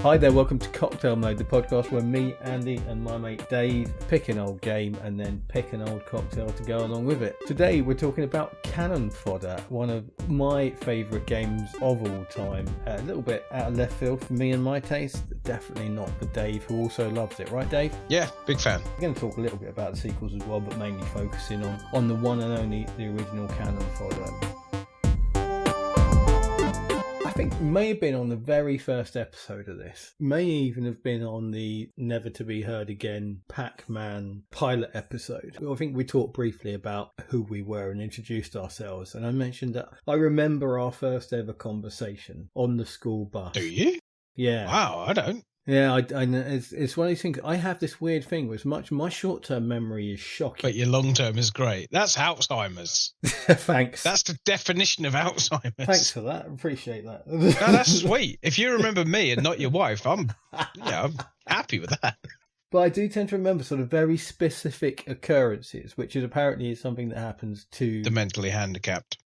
Hi there, welcome to Cocktail Mode, the podcast where me, Andy, and my mate Dave pick an old game and then pick an old cocktail to go along with it. Today we're talking about Cannon Fodder, one of my favourite games of all time. A little bit out of left field for me and my taste, definitely not for Dave, who also loves it. Right, Dave? Yeah, big fan. We're going to talk a little bit about the sequels as well, but mainly focusing on the one and only, the original Cannon Fodder. I think may have been on the very first episode of this. May even have been on the Never to Be Heard Again Pac-Man pilot episode. I think we talked briefly about who we were and introduced ourselves. And I mentioned that I remember our first ever conversation on the school bus. Do you? Yeah. Wow, I don't. Yeah, it's one of these things. I have this weird thing with my short-term memory is shocking. But your long-term is great. That's Alzheimer's. Thanks. That's the definition of Alzheimer's. Thanks for that. Appreciate that. No, that's sweet. If you remember me and not your wife, I'm happy with that. But I do tend to remember sort of very specific occurrences, which is apparently something that happens to The mentally handicapped.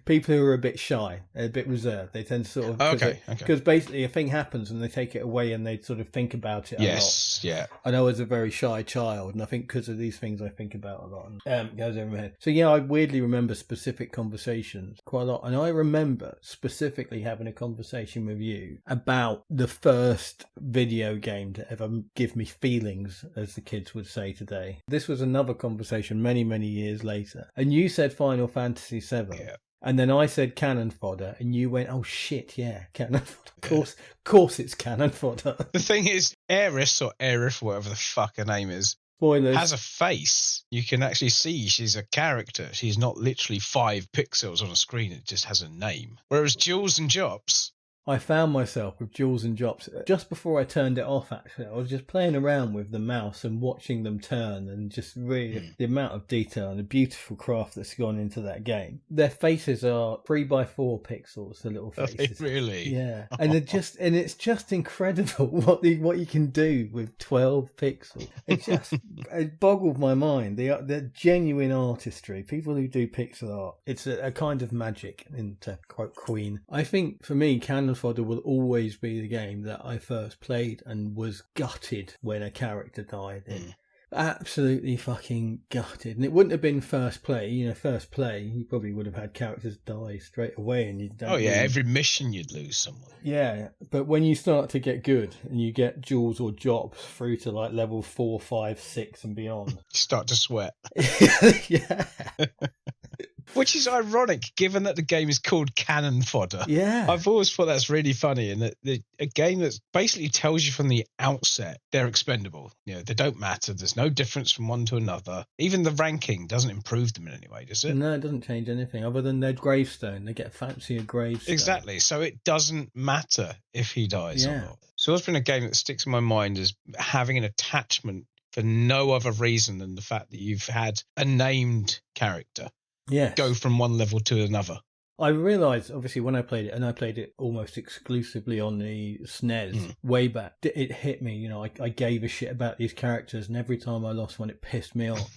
people who are a bit shy, a bit reserved. They tend to sort of because basically a thing happens and they take it away and they sort of think about it a lot. Yeah. I know as a very shy child, and I think because of these things I think about a lot, and it goes over my head. So yeah, I weirdly remember specific conversations quite a lot, and I remember specifically having a conversation with you about the first video game to ever give me feelings, as the kids would say today. This was another conversation many years later, and you said Final Fantasy VII. Yeah. And then I said Cannon Fodder, and you went, "Oh shit, yeah, Cannon Fodder. Of course, it's Cannon Fodder." The thing is, Aerith or Aerith, whatever the fuck her name is, Spoilers. has a face. You can actually see she's a character. She's not literally 5 pixels on a screen. It just has a name. Whereas Jules and Jops, I found myself with Jules and Jops just before I turned it off. Actually, I was just playing around with the mouse and watching them turn, and just really the amount of detail and the beautiful craft that's gone into that game. Their faces are 3x4 pixels. The little faces, really, yeah, and it's just incredible what you can do with 12 pixels. It boggled my mind. The genuine artistry. People who do pixel art, it's a kind of magic. And to quote Queen, I think for me, Cannon Fodder will always be the game that I first played and was gutted when a character died in. Absolutely fucking gutted. And it wouldn't have been first play. First play, you probably would have had characters die straight away, and you don't. Oh yeah, every mission you'd lose someone. Yeah, but when you start to get good and you get Jules or Jops through to like level 4, 5, 6 and beyond, You start to sweat. yeah. Which is ironic, given that the game is called Cannon Fodder. Yeah. I've always thought that's really funny, and that a game that basically tells you from the outset they're expendable. They don't matter. There's no difference from one to another. Even the ranking doesn't improve them in any way, does it? No, it doesn't change anything other than their gravestone. They get a fancier gravestone. Exactly. So it doesn't matter if he dies or not. So it's been a game that sticks in my mind as having an attachment for no other reason than the fact that you've had a named character. Yeah, go from one level to another. I realised, obviously, when I played it, and I played it almost exclusively on the SNES way back, it hit me. I gave a shit about these characters, and every time I lost one, it pissed me off.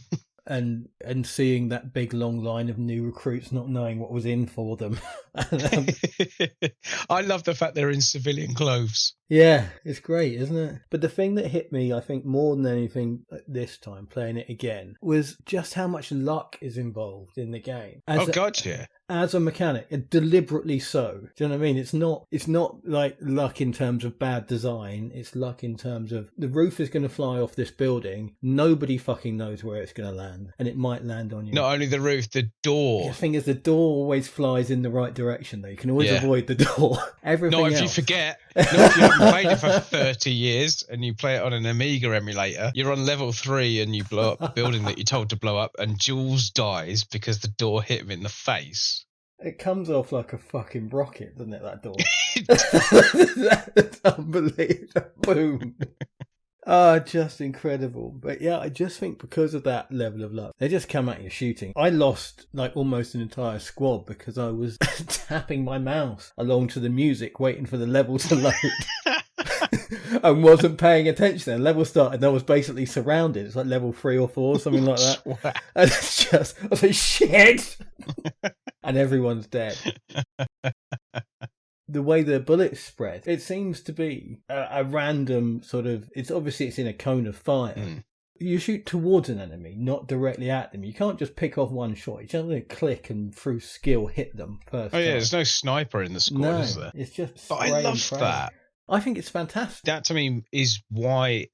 And seeing that big long line of new recruits not knowing what was in for them. I love the fact they're in civilian clothes. Yeah, it's great, isn't it? But the thing that hit me, I think, more than anything this time, playing it again, was just how much luck is involved in the game. Yeah. As a mechanic, and deliberately so. Do you know what I mean? It's not like luck in terms of bad design. It's luck in terms of the roof is going to fly off this building. Nobody fucking knows where it's going to land, and it might land on you. Not only the roof, the door. The thing is, the door always flies in the right direction, though. You can always avoid the door. Everything Not if you forget. Not if you haven't played it for 30 years and you play it on an Amiga emulator. You're on level 3 and you blow up the building that you're told to blow up, and Jules dies because the door hit him in the face. It comes off like a fucking rocket, doesn't it, that door? That's unbelievable. Boom. Just incredible. But yeah, I just think because of that level of luck, they just come at you shooting. I lost like almost an entire squad because I was tapping my mouse along to the music, waiting for the level to load. And wasn't paying attention. And level started and I was basically surrounded. It's like level 3 or 4, something like that. And it's just, I was like, shit! And everyone's dead. the way the bullets spread, it seems to be a random sort of, it's in a cone of fire. You shoot towards an enemy, not directly at them. You can't just pick off one shot. You just click and through skill hit them first. Oh yeah, there's no sniper in the squad, is there? It's just. But I love that. I think it's fantastic. That to me is why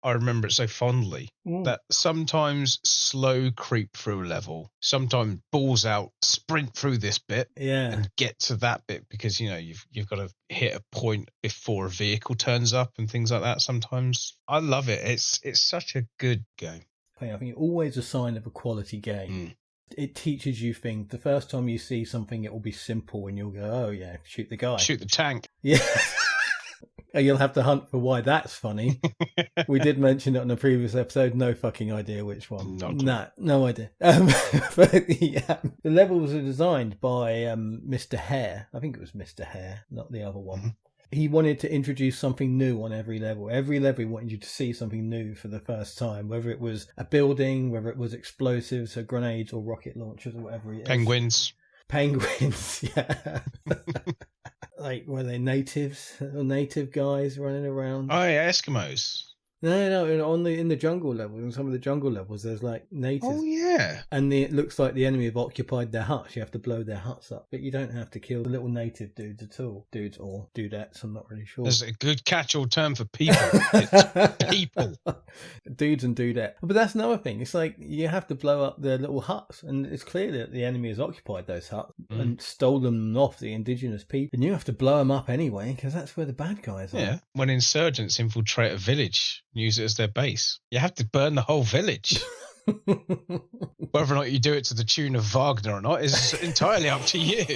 I remember it so fondly. That sometimes slow creep through a level, sometimes balls out, sprint through this bit, and get to that bit because you've got to hit a point before a vehicle turns up and things like that. Sometimes I love it. It's such a good game. I think it's always a sign of a quality game. It teaches you things. The first time you see something, it will be simple, and you'll go, "Oh yeah, shoot the guy, shoot the tank." Yeah. You'll have to hunt for why that's funny. We did mention it on a previous episode. No fucking idea which one. No idea. But the levels are designed by Mr. Hare. I think it was Mr. Hare, not the other one. He wanted to introduce something new on every level. Every level he wanted you to see something new for the first time, whether it was a building, whether it was explosives, so grenades or rocket launchers or whatever it is. Penguins, yeah. Like, were they natives or native guys running around? Oh yeah, Eskimos. No, in the jungle level, in some of the jungle levels, there's like natives. Oh yeah. And it looks like the enemy have occupied their huts. You have to blow their huts up, but you don't have to kill the little native dudes at all. Dudes or dudettes, I'm not really sure. There's a good catch-all term for people. It's people. Dudes and dudettes. But that's another thing. It's like you have to blow up their little huts, and it's clear that the enemy has occupied those huts and stolen them off the indigenous people. And you have to blow them up anyway, because that's where the bad guys are. Yeah, when insurgents infiltrate a village, use it as their base. You have to burn the whole village. Whether or not you do it to the tune of Wagner or not is entirely up to you.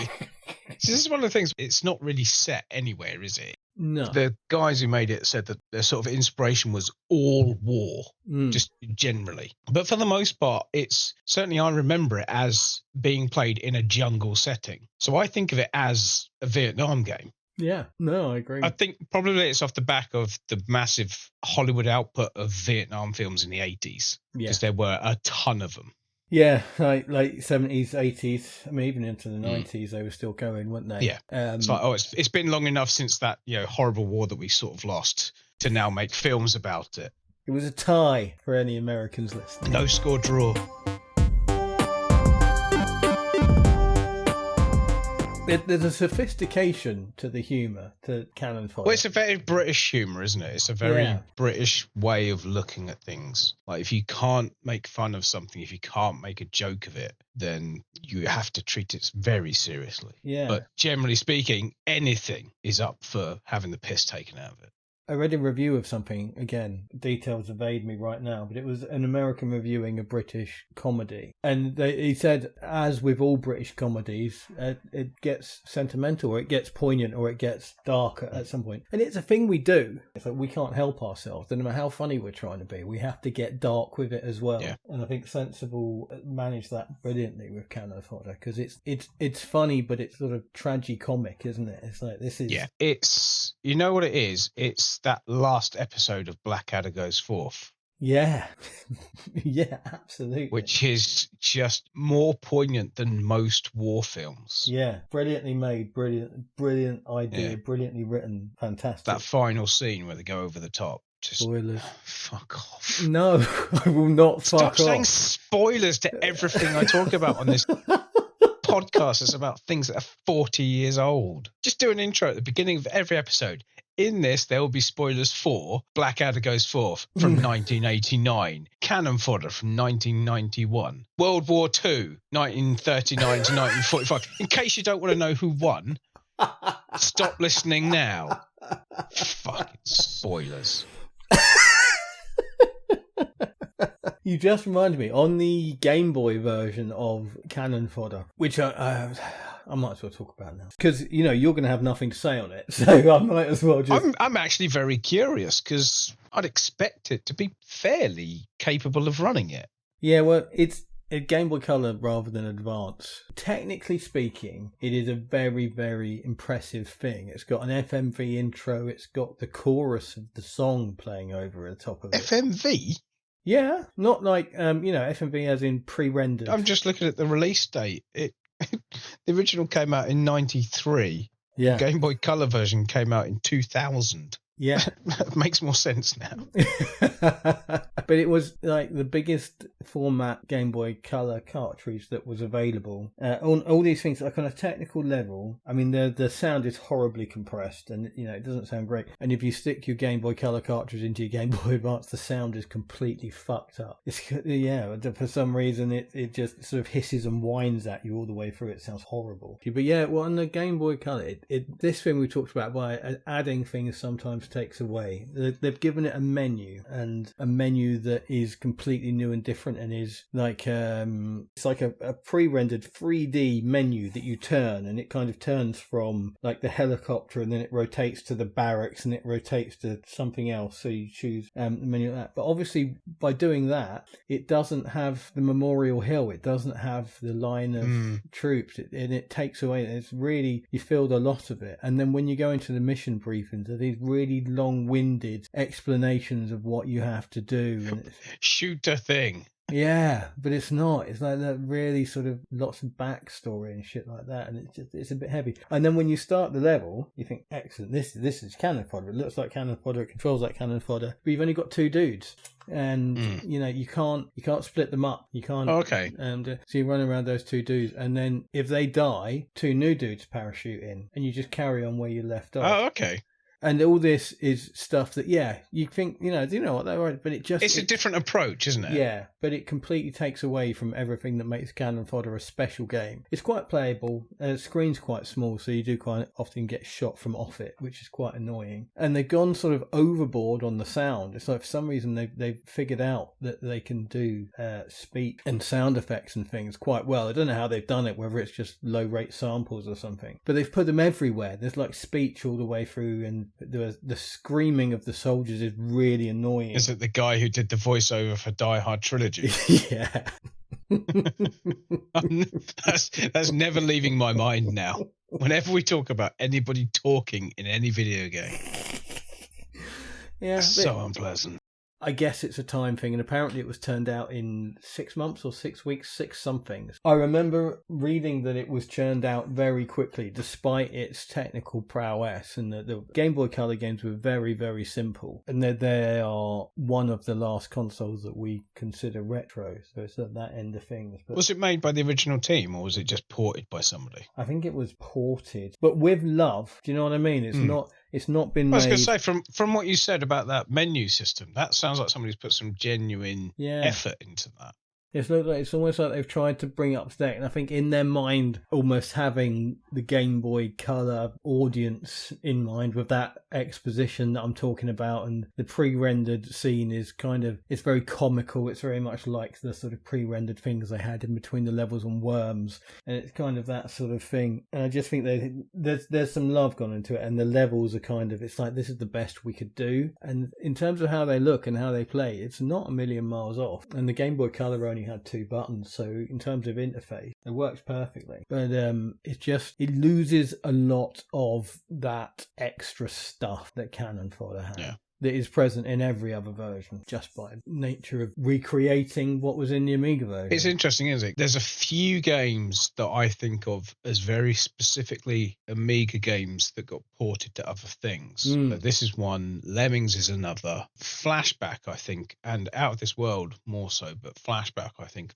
This is one of the things, it's not really set anywhere, is it? No. The guys who made it said that their sort of inspiration was all war, just generally. But for the most part, it's certainly, I remember it as being played in a jungle setting. So I think of it as a Vietnam game. Yeah, no, I agree. I think probably it's off the back of the massive Hollywood output of Vietnam films in the 80s. Because there were a ton of them. Yeah, like 70s, 80s, I mean, even into the 90s, they were still going, weren't they? Yeah. It's like, it's been long enough since that horrible war that we sort of lost to now make films about it. It was a tie for any Americans listening. No score draw. There's a sophistication to the humour, to Cannon Fodder. Well, it's a very British humour, isn't it? It's a very British way of looking at things. Like, if you can't make fun of something, if you can't make a joke of it, then you have to treat it very seriously. Yeah. But generally speaking, anything is up for having the piss taken out of it. I read a review of something, again, details evade me right now, but it was an American reviewing a British comedy. And he said, as with all British comedies, it gets sentimental, or it gets poignant, or it gets dark at some point. And it's a thing we do. It's like we can't help ourselves. No matter how funny we're trying to be, we have to get dark with it as well. Yeah. And I think Sensible managed that brilliantly with Cannon Fodder, because it's funny, but it's sort of tragicomic, isn't it? It's like, this is... Yeah, it's... You know what it is? It's that last episode of Blackadder Goes Forth. Yeah. Yeah, absolutely. Which is just more poignant than most war films. Yeah, brilliantly made, brilliant idea, brilliantly written, fantastic. That final scene where they go over the top. Just spoilers. Fuck off. No, I will not fuck off. Stop saying spoilers to everything I talk about on this podcast. It's about things that are 40 years old. Just do an intro at the beginning of every episode. In this, there will be spoilers for Blackadder Goes Forth from 1989, Cannon Fodder from 1991, World War II, 1939 to 1945. In case you don't want to know who won, stop listening now. Fucking spoilers. You just reminded me, on the Game Boy version of Cannon Fodder, which I might as well talk about now, because you're going to have nothing to say on it, so I might as well just... I'm actually very curious, because I'd expect it to be fairly capable of running it. Yeah, well, it's a Game Boy Color rather than Advance. Technically speaking, it is a very, very impressive thing. It's got an FMV intro, it's got the chorus of the song playing over the top of it. FMV? Yeah, not like, FMV as in pre-rendered. I'm just looking at the release date. The original came out in 93. Yeah. Game Boy Color version came out in 2000. Yeah. That makes more sense now. But it was like the biggest format Game Boy Color cartridge that was available. All these things, like on a technical level, I mean, the sound is horribly compressed and, you know, it doesn't sound great. And if you stick your Game Boy Color cartridge into your Game Boy Advance, the sound is completely fucked up. For some reason, it just sort of hisses and whines at you all the way through. It sounds horrible. But yeah, well, on the Game Boy Color, this thing we talked about by adding things sometimes takes away. They've given it a menu, and a menu that is completely new and different, and is like it's like a pre-rendered 3D menu that you turn, and it kind of turns from like the helicopter, and then it rotates to the barracks, and it rotates to something else. So you choose the menu like that. But obviously, by doing that, it doesn't have the Memorial Hill. It doesn't have the line of troops, and it takes away. It's really, you feel a lot of it. And then when you go into the mission briefings, there are these really long-winded explanations of what you have to do. And shoot a thing. Yeah, but it's not. It's like that really sort of lots of backstory and shit like that, and it's a bit heavy. And then when you start the level, you think, excellent, this is Cannon Fodder. It looks like Cannon Fodder, it controls like Cannon Fodder, but you've only got 2 dudes. And you know, you can't split them up. You can't. Okay. And so you run around those 2 dudes, and then if they die, 2 new dudes parachute in, and you just carry on where you left off. Oh, okay. And all this is stuff that, yeah, you think, you know, do you know what they were? But it's a different approach, isn't it? Yeah, but it completely takes away from everything that makes Cannon Fodder a special game. It's quite playable. The screen's quite small, so you do quite often get shot from off it, which is quite annoying. And they've gone sort of overboard on the sound. It's like for some reason they've figured out that they can do speech and sound effects and things quite well. I don't know how they've done it, whether it's just low rate samples or something. But they've put them everywhere. There's like speech all the way through, and the screaming of the soldiers is really annoying. Is it the guy who did the voiceover for Die Hard Trilogy? Yeah. That's never leaving my mind now. Whenever we talk about anybody talking in any video game. Yeah. It's so unpleasant. I guess it's a time thing, and apparently it was turned out in 6 months or 6 weeks, 6 somethings. I remember reading that it was churned out very quickly, despite its technical prowess, and that the Game Boy Color games were very, very simple, and that they are one of the last consoles that we consider retro, so it's at that end of things. But was it made by the original team, or was it just ported by somebody? I think it was ported, but with love. Do you know what I mean? It's not been made. I was going to say, from what you said about that menu system, that sounds like somebody's put some genuine effort into that. It's almost like they've tried to bring it up to date, and I think in their mind, almost having the Game Boy Color audience in mind with that exposition that I'm talking about, and the pre-rendered scene is it's very comical. It's very much like the sort of pre-rendered things they had in between the levels on Worms, and it's kind of that sort of thing. And I just think there's some love gone into it, and the levels are it's like, this is the best we could do. And in terms of how they look and how they play, it's not a million miles off. And the Game Boy Color only had 2 buttons, so in terms of interface it works perfectly, but it loses a lot of that extra stuff that Cannon Fodder had. That is present in every other version, just by nature of recreating what was in the Amiga version. It's interesting, isn't it? There's a few games that I think of as very specifically Amiga games that got ported to other things. So this is one, Lemmings is another, Flashback, I think, and Out of This World more so, but Flashback I think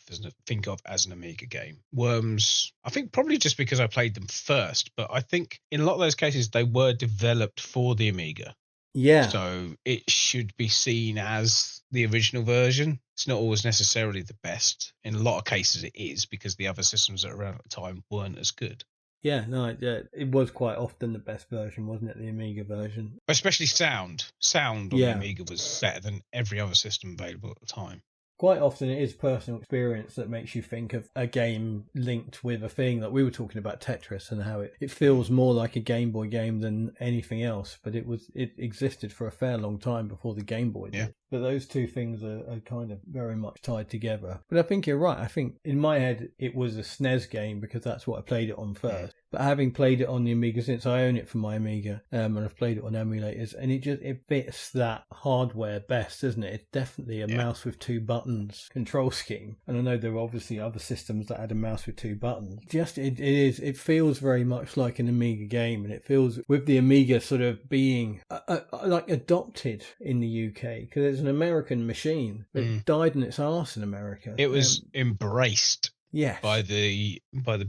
of as an Amiga game. Worms, I think probably just because I played them first, but I think in a lot of those cases they were developed for the Amiga. Yeah. So it should be seen as the original version. It's not always necessarily the best. In a lot of cases it is, because the other systems that were around at the time weren't as good. Yeah, no, it was quite often the best version, wasn't it, the Amiga version? Especially sound. Sound on the Amiga was better than every other system available at the time. Quite often it is personal experience that makes you think of a game linked with a thing. Like we were talking about Tetris and how it feels more like a Game Boy game than anything else, but it existed for a fair long time before the Game Boy did. Yeah. But those two things are kind of very much tied together. But I think you're right. I think in my head it was a SNES game because that's what I played it on first. But having played it on the Amiga since I own it for my Amiga, and I've played it on emulators, and it fits that hardware best, doesn't it? It's definitely a mouse with 2 buttons control scheme. And I know there are obviously other systems that had a mouse with 2 buttons. It feels very much like an Amiga game, and it feels with the Amiga sort of being like adopted in the UK, because it's an American machine. It died in its arse in America. It was embraced Yes. by the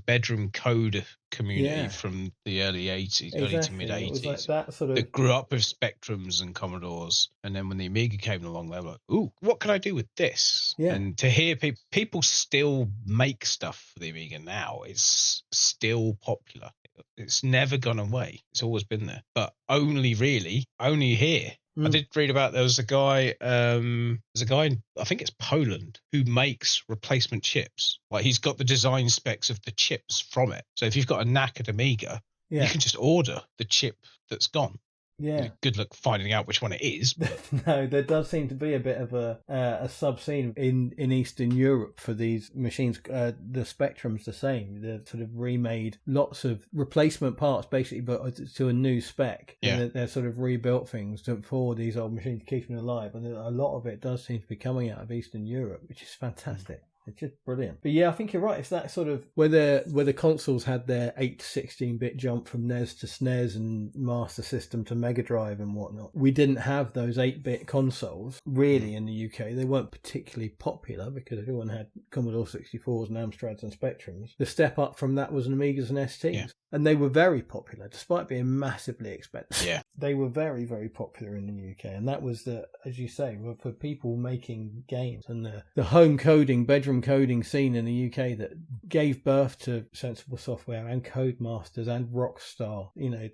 bedroom code community from the early 80s, early to mid 80s. Like that sort of... that grew up with Spectrums and Commodores, and then when the Amiga came along, they were like, "Ooh, what can I do with this?" Yeah. And to hear people still make stuff for the Amiga now, it's still popular. It's never gone away. It's always been there, but only here. I did read about there's a guy in, I think it's Poland, who makes replacement chips. Like, he's got the design specs of the chips from it. So if you've got a knackered Amiga, you can just order the chip that's gone. Yeah. Good luck finding out which one it is. But... No, there does seem to be a bit of a sub-scene in Eastern Europe for these machines. The Spectrum's the same. They've sort of remade lots of replacement parts, basically, but to a new spec. Yeah. And they're sort of rebuilt things for these old machines to keep them alive. And a lot of it does seem to be coming out of Eastern Europe, which is fantastic. It's just brilliant. But yeah, I think you're right. It's that sort of where the consoles had their 8 to 16-bit jump from NES to SNES and Master System to Mega Drive and whatnot. We didn't have those 8-bit consoles really in the UK. They weren't particularly popular because everyone had Commodore 64s and Amstrads and Spectrums. The step up from that was an Amigas and STs. Yeah. And they were very popular, despite being massively expensive. Yeah. They were very, very popular in the UK. And that was, as you say, for people making games. And the home coding, bedroom coding scene in the UK that gave birth to Sensible Software and Codemasters and Rockstar. You know,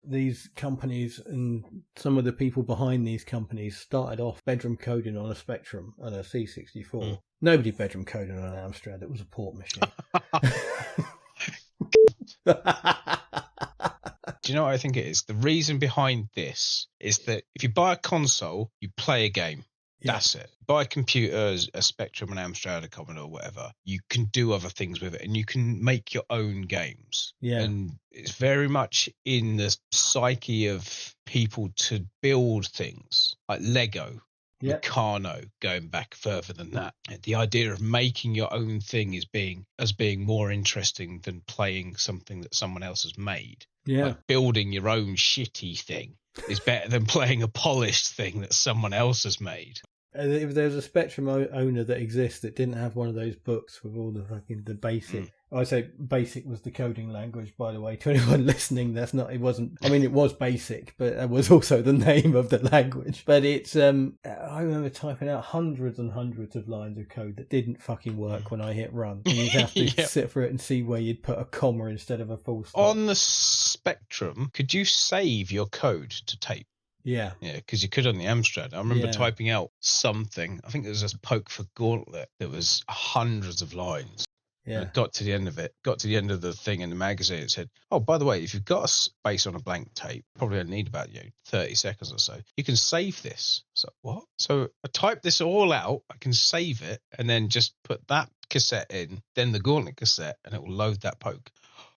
these companies and some of the people behind these companies started off bedroom coding on a Spectrum and a C64. Nobody bedroom coded on an Amstrad. It was a port machine. Do you know what I think it is? The reason behind this is that if you buy a console, you play a game. Yeah. That's it. Buy a computer, a Spectrum, an Amstrad, a Commodore, whatever. You can do other things with it, and you can make your own games. Yeah. And it's very much in the psyche of people to build things like Lego. Meccano, going back further than that. The idea of making your own thing is being more interesting than playing something that someone else has made. Yeah. Like building your own shitty thing is better than playing a polished thing that someone else has made. If there's a Spectrum owner that exists that didn't have one of those books with all the basic... I say basic was the coding language, by the way, to anyone listening. It was basic, but that was also the name of the language. But it's, I remember typing out hundreds and hundreds of lines of code that didn't fucking work when I hit run. And you'd have to sit for it and see where you'd put a comma instead of a full stop. On the Spectrum, could you save your code to tape? Yeah, because you could on the Amstrad. I remember typing out something. I think it was a poke for Gauntlet that was hundreds of lines. Yeah, I got to the end of the thing in the magazine. It said, "Oh, by the way, if you've got a space on a blank tape, probably only need about 30 seconds or so. You can save this." So what? So I type this all out. I can save it and then just put that cassette in, then the Gauntlet cassette, and it will load that poke.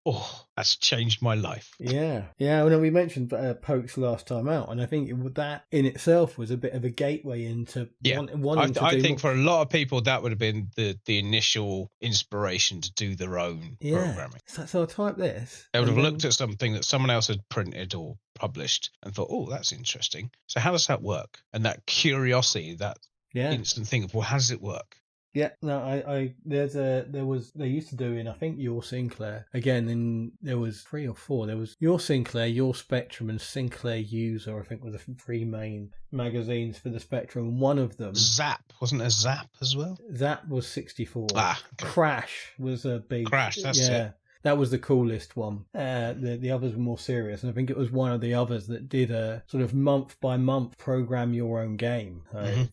Oh, that's changed my life. Yeah. Well, we mentioned pokes last time out, and I think that in itself was a bit of a gateway into wanting to do. I think for a lot of people that would have been the initial inspiration to do their own programming. So I type this. They would have looked at something that someone else had printed or published and thought, "Oh, that's interesting. So how does that work?" And that curiosity, that instant thing of, "Well, how does it work?" Yeah, no, they used to do in, I think, Your Sinclair. Again, there was 3 or 4. There was Your Sinclair, Your Spectrum, and Sinclair User, I think, were the 3 main magazines for the Spectrum. One of them... Zap. Wasn't there Zap as well? Zap was 64. Okay. Crash was a big... Crash, that's it. That was the coolest one. The others were more serious, and I think it was one of the others that did a sort of month by month program your own game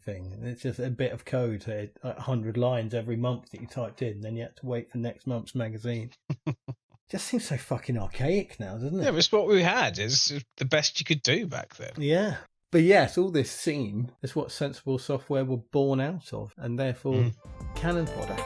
thing. And it's just a bit of code, 100 lines every month that you typed in, and then you had to wait for next month's magazine. Just seems so fucking archaic now, doesn't it? Yeah, it's what we had. It's the best you could do back then. Yeah. But yes, all this scene is what Sensible Software were born out of, and therefore Cannon Fodder.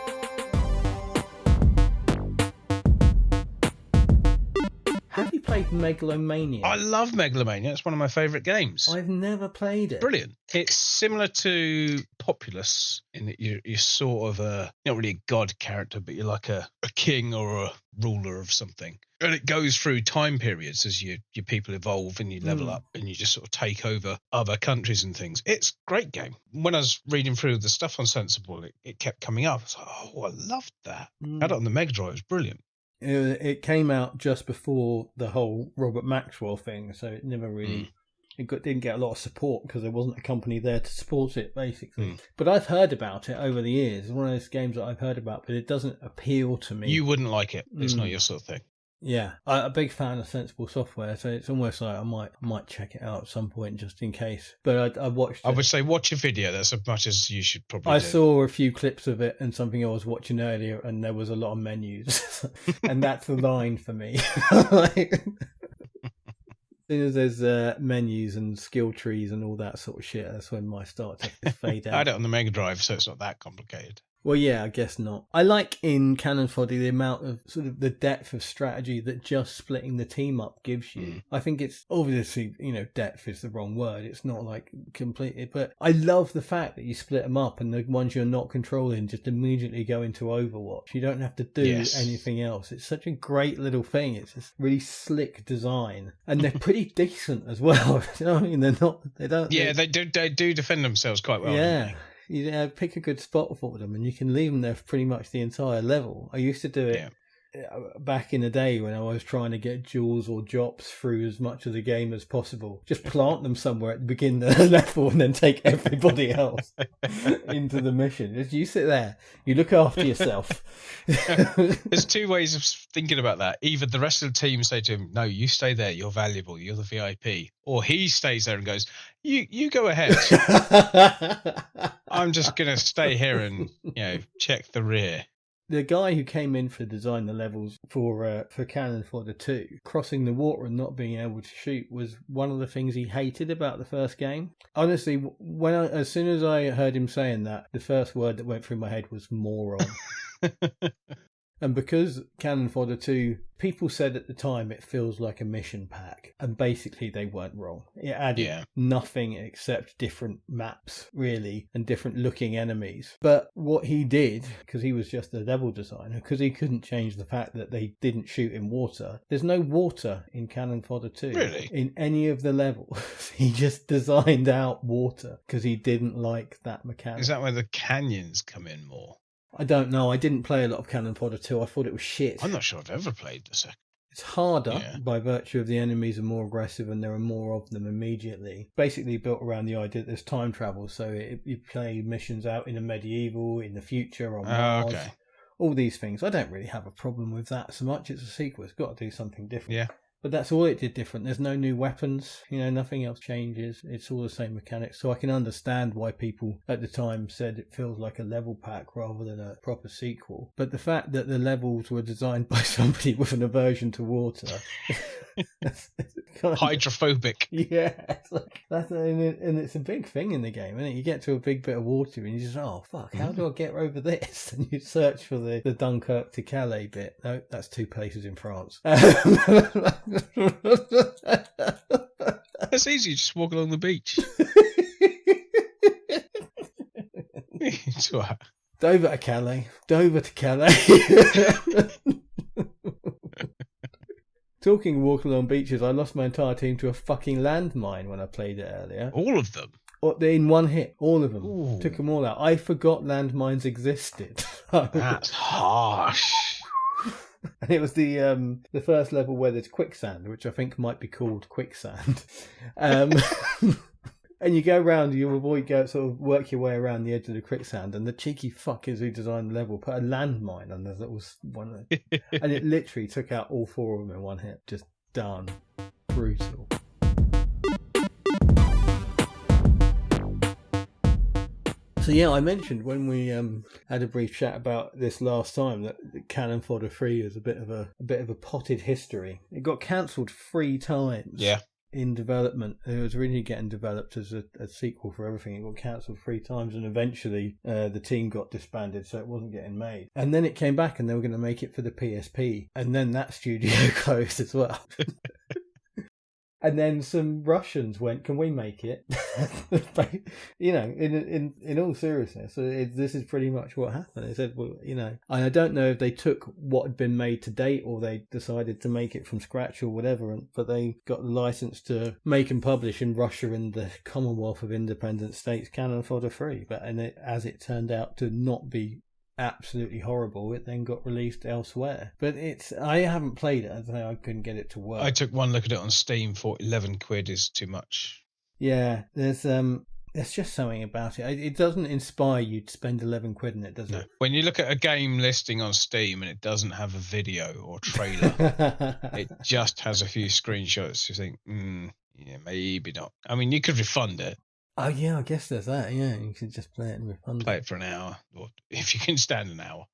Have you played Megalomania? I love Megalomania. It's one of my favourite games. I've never played it. Brilliant. It's similar to Populous in that you're sort of not really a god character, but you're like a king or a ruler of something. And it goes through time periods as your people evolve and you level up and you just sort of take over other countries and things. It's a great game. When I was reading through the stuff on Sensible, it kept coming up. I was like, oh, I loved that. Had it on the Mega Drive. It was brilliant. It came out just before the whole Robert Maxwell thing, so it never really... didn't get a lot of support because there wasn't a company there to support it, basically. But I've heard about it over the years. It's one of those games that I've heard about, but it doesn't appeal to me. You wouldn't like it. It's not your sort of thing. Yeah, I'm a big fan of Sensible Software, so it's almost like I might check it out at some point just in case. But I watched it. I would say watch a video. That's as much as you should probably do. I saw a few clips of it and something I was watching earlier, and there was a lot of menus. And that's the line for me. As soon as there's menus and skill trees and all that sort of shit, that's when my start to fade out. I had it on the Mega Drive, so it's not that complicated. Well, yeah, I guess not. I like in Cannon Fodder the amount of sort of the depth of strategy that just splitting the team up gives you. I think it's obviously, depth is the wrong word. It's not like completely, but I love the fact that you split them up and the ones you're not controlling just immediately go into Overwatch. You don't have to do anything else. It's such a great little thing. It's just really slick design, and they're pretty decent as well. You know what I mean? They do defend themselves quite well. Yeah. You pick a good spot for them and you can leave them there for pretty much the entire level. I used to do it back in the day when I was trying to get jewels or drops through as much of the game as possible. Just plant them somewhere at the beginning of the level and then take everybody else into the mission. Just you sit there, you look after yourself. There's two ways of thinking about that. Either the rest of the team say to him, no, you stay there, you're valuable, you're the VIP. Or he stays there and goes, you go ahead. I'm just going to stay here and check the rear. The guy who came in to design the levels for Cannon Fodder 2, crossing the water and not being able to shoot was one of the things he hated about the first game. Honestly, as soon as I heard him saying that, the first word that went through my head was moron. And because Cannon Fodder 2, people said at the time it feels like a mission pack. And basically they weren't wrong. It added nothing except different maps, really, and different looking enemies. But what he did, because he was just a level designer, because he couldn't change the fact that they didn't shoot in water, there's no water in Cannon Fodder 2. Really? In any of the levels. He just designed out water because he didn't like that mechanic. Is that where the canyons come in more? I don't know. I didn't play a lot of Cannon Fodder 2. I thought it was shit. I'm not sure I've ever played the second. It's harder by virtue of the enemies are more aggressive and there are more of them immediately. Basically built around the idea that there's time travel. So you play missions out in the medieval, in the future, on Mars. Okay. All these things. I don't really have a problem with that so much. It's a sequel. It's got to do something different. Yeah. But that's all it did different. There's no new weapons. Nothing else changes. It's all the same mechanics. So I can understand why people at the time said it feels like a level pack rather than a proper sequel. But the fact that the levels were designed by somebody with an aversion to water... Hydrophobic. Yeah. And it's a big thing in the game, isn't it? You get to a big bit of water and you just, oh, fuck, how do I get over this? And you search for the Dunkirk to Calais bit. No, that's two places in France. It's easy, just walk along the beach. Dover to Calais. Talking walk along beaches, I lost my entire team to a fucking landmine when I played it earlier. All of them? In one hit, all of them. Ooh. Took them all out. I forgot landmines existed. That's harsh. And it was the first level where there's quicksand, which I think might be called quicksand. And you go around, you sort of work your way around the edge of the quicksand, and the cheeky fuckers who designed the level put a landmine on there that was one, and it literally took out all four of them in one hit. Just done. Brutal. So yeah, I mentioned when we had a brief chat about this last time that Cannon Fodder 3 is a bit of a potted history. It got cancelled 3 times. Yeah. in development. It was originally getting developed as a sequel for everything. It got cancelled 3 times, and eventually the team got disbanded, so it wasn't getting made. And then it came back, and they were going to make it for the PSP, and then that studio closed as well. And then some Russians went, "Can we make it?" In all seriousness, this is pretty much what happened. They said, "Well, and I don't know if they took what had been made to date, or they decided to make it from scratch, or whatever. But they got the license to make and publish in Russia and the Commonwealth of Independent States Cannon Fodder 3. As it turned out to not be absolutely horrible, it then got released elsewhere. But I haven't played it. I couldn't get it to work. I took one look at it on Steam. Thought 11 quid is too much. Yeah, there's just something about it. It doesn't inspire you to spend 11 quid in it, does it? When you look at a game listing on Steam and it doesn't have a video or trailer, it just has a few screenshots. You think, maybe not. I mean, you could refund it. Oh, yeah, I guess there's that. Yeah, you could just play it and refund it. Play it for an hour, or if you can stand an hour.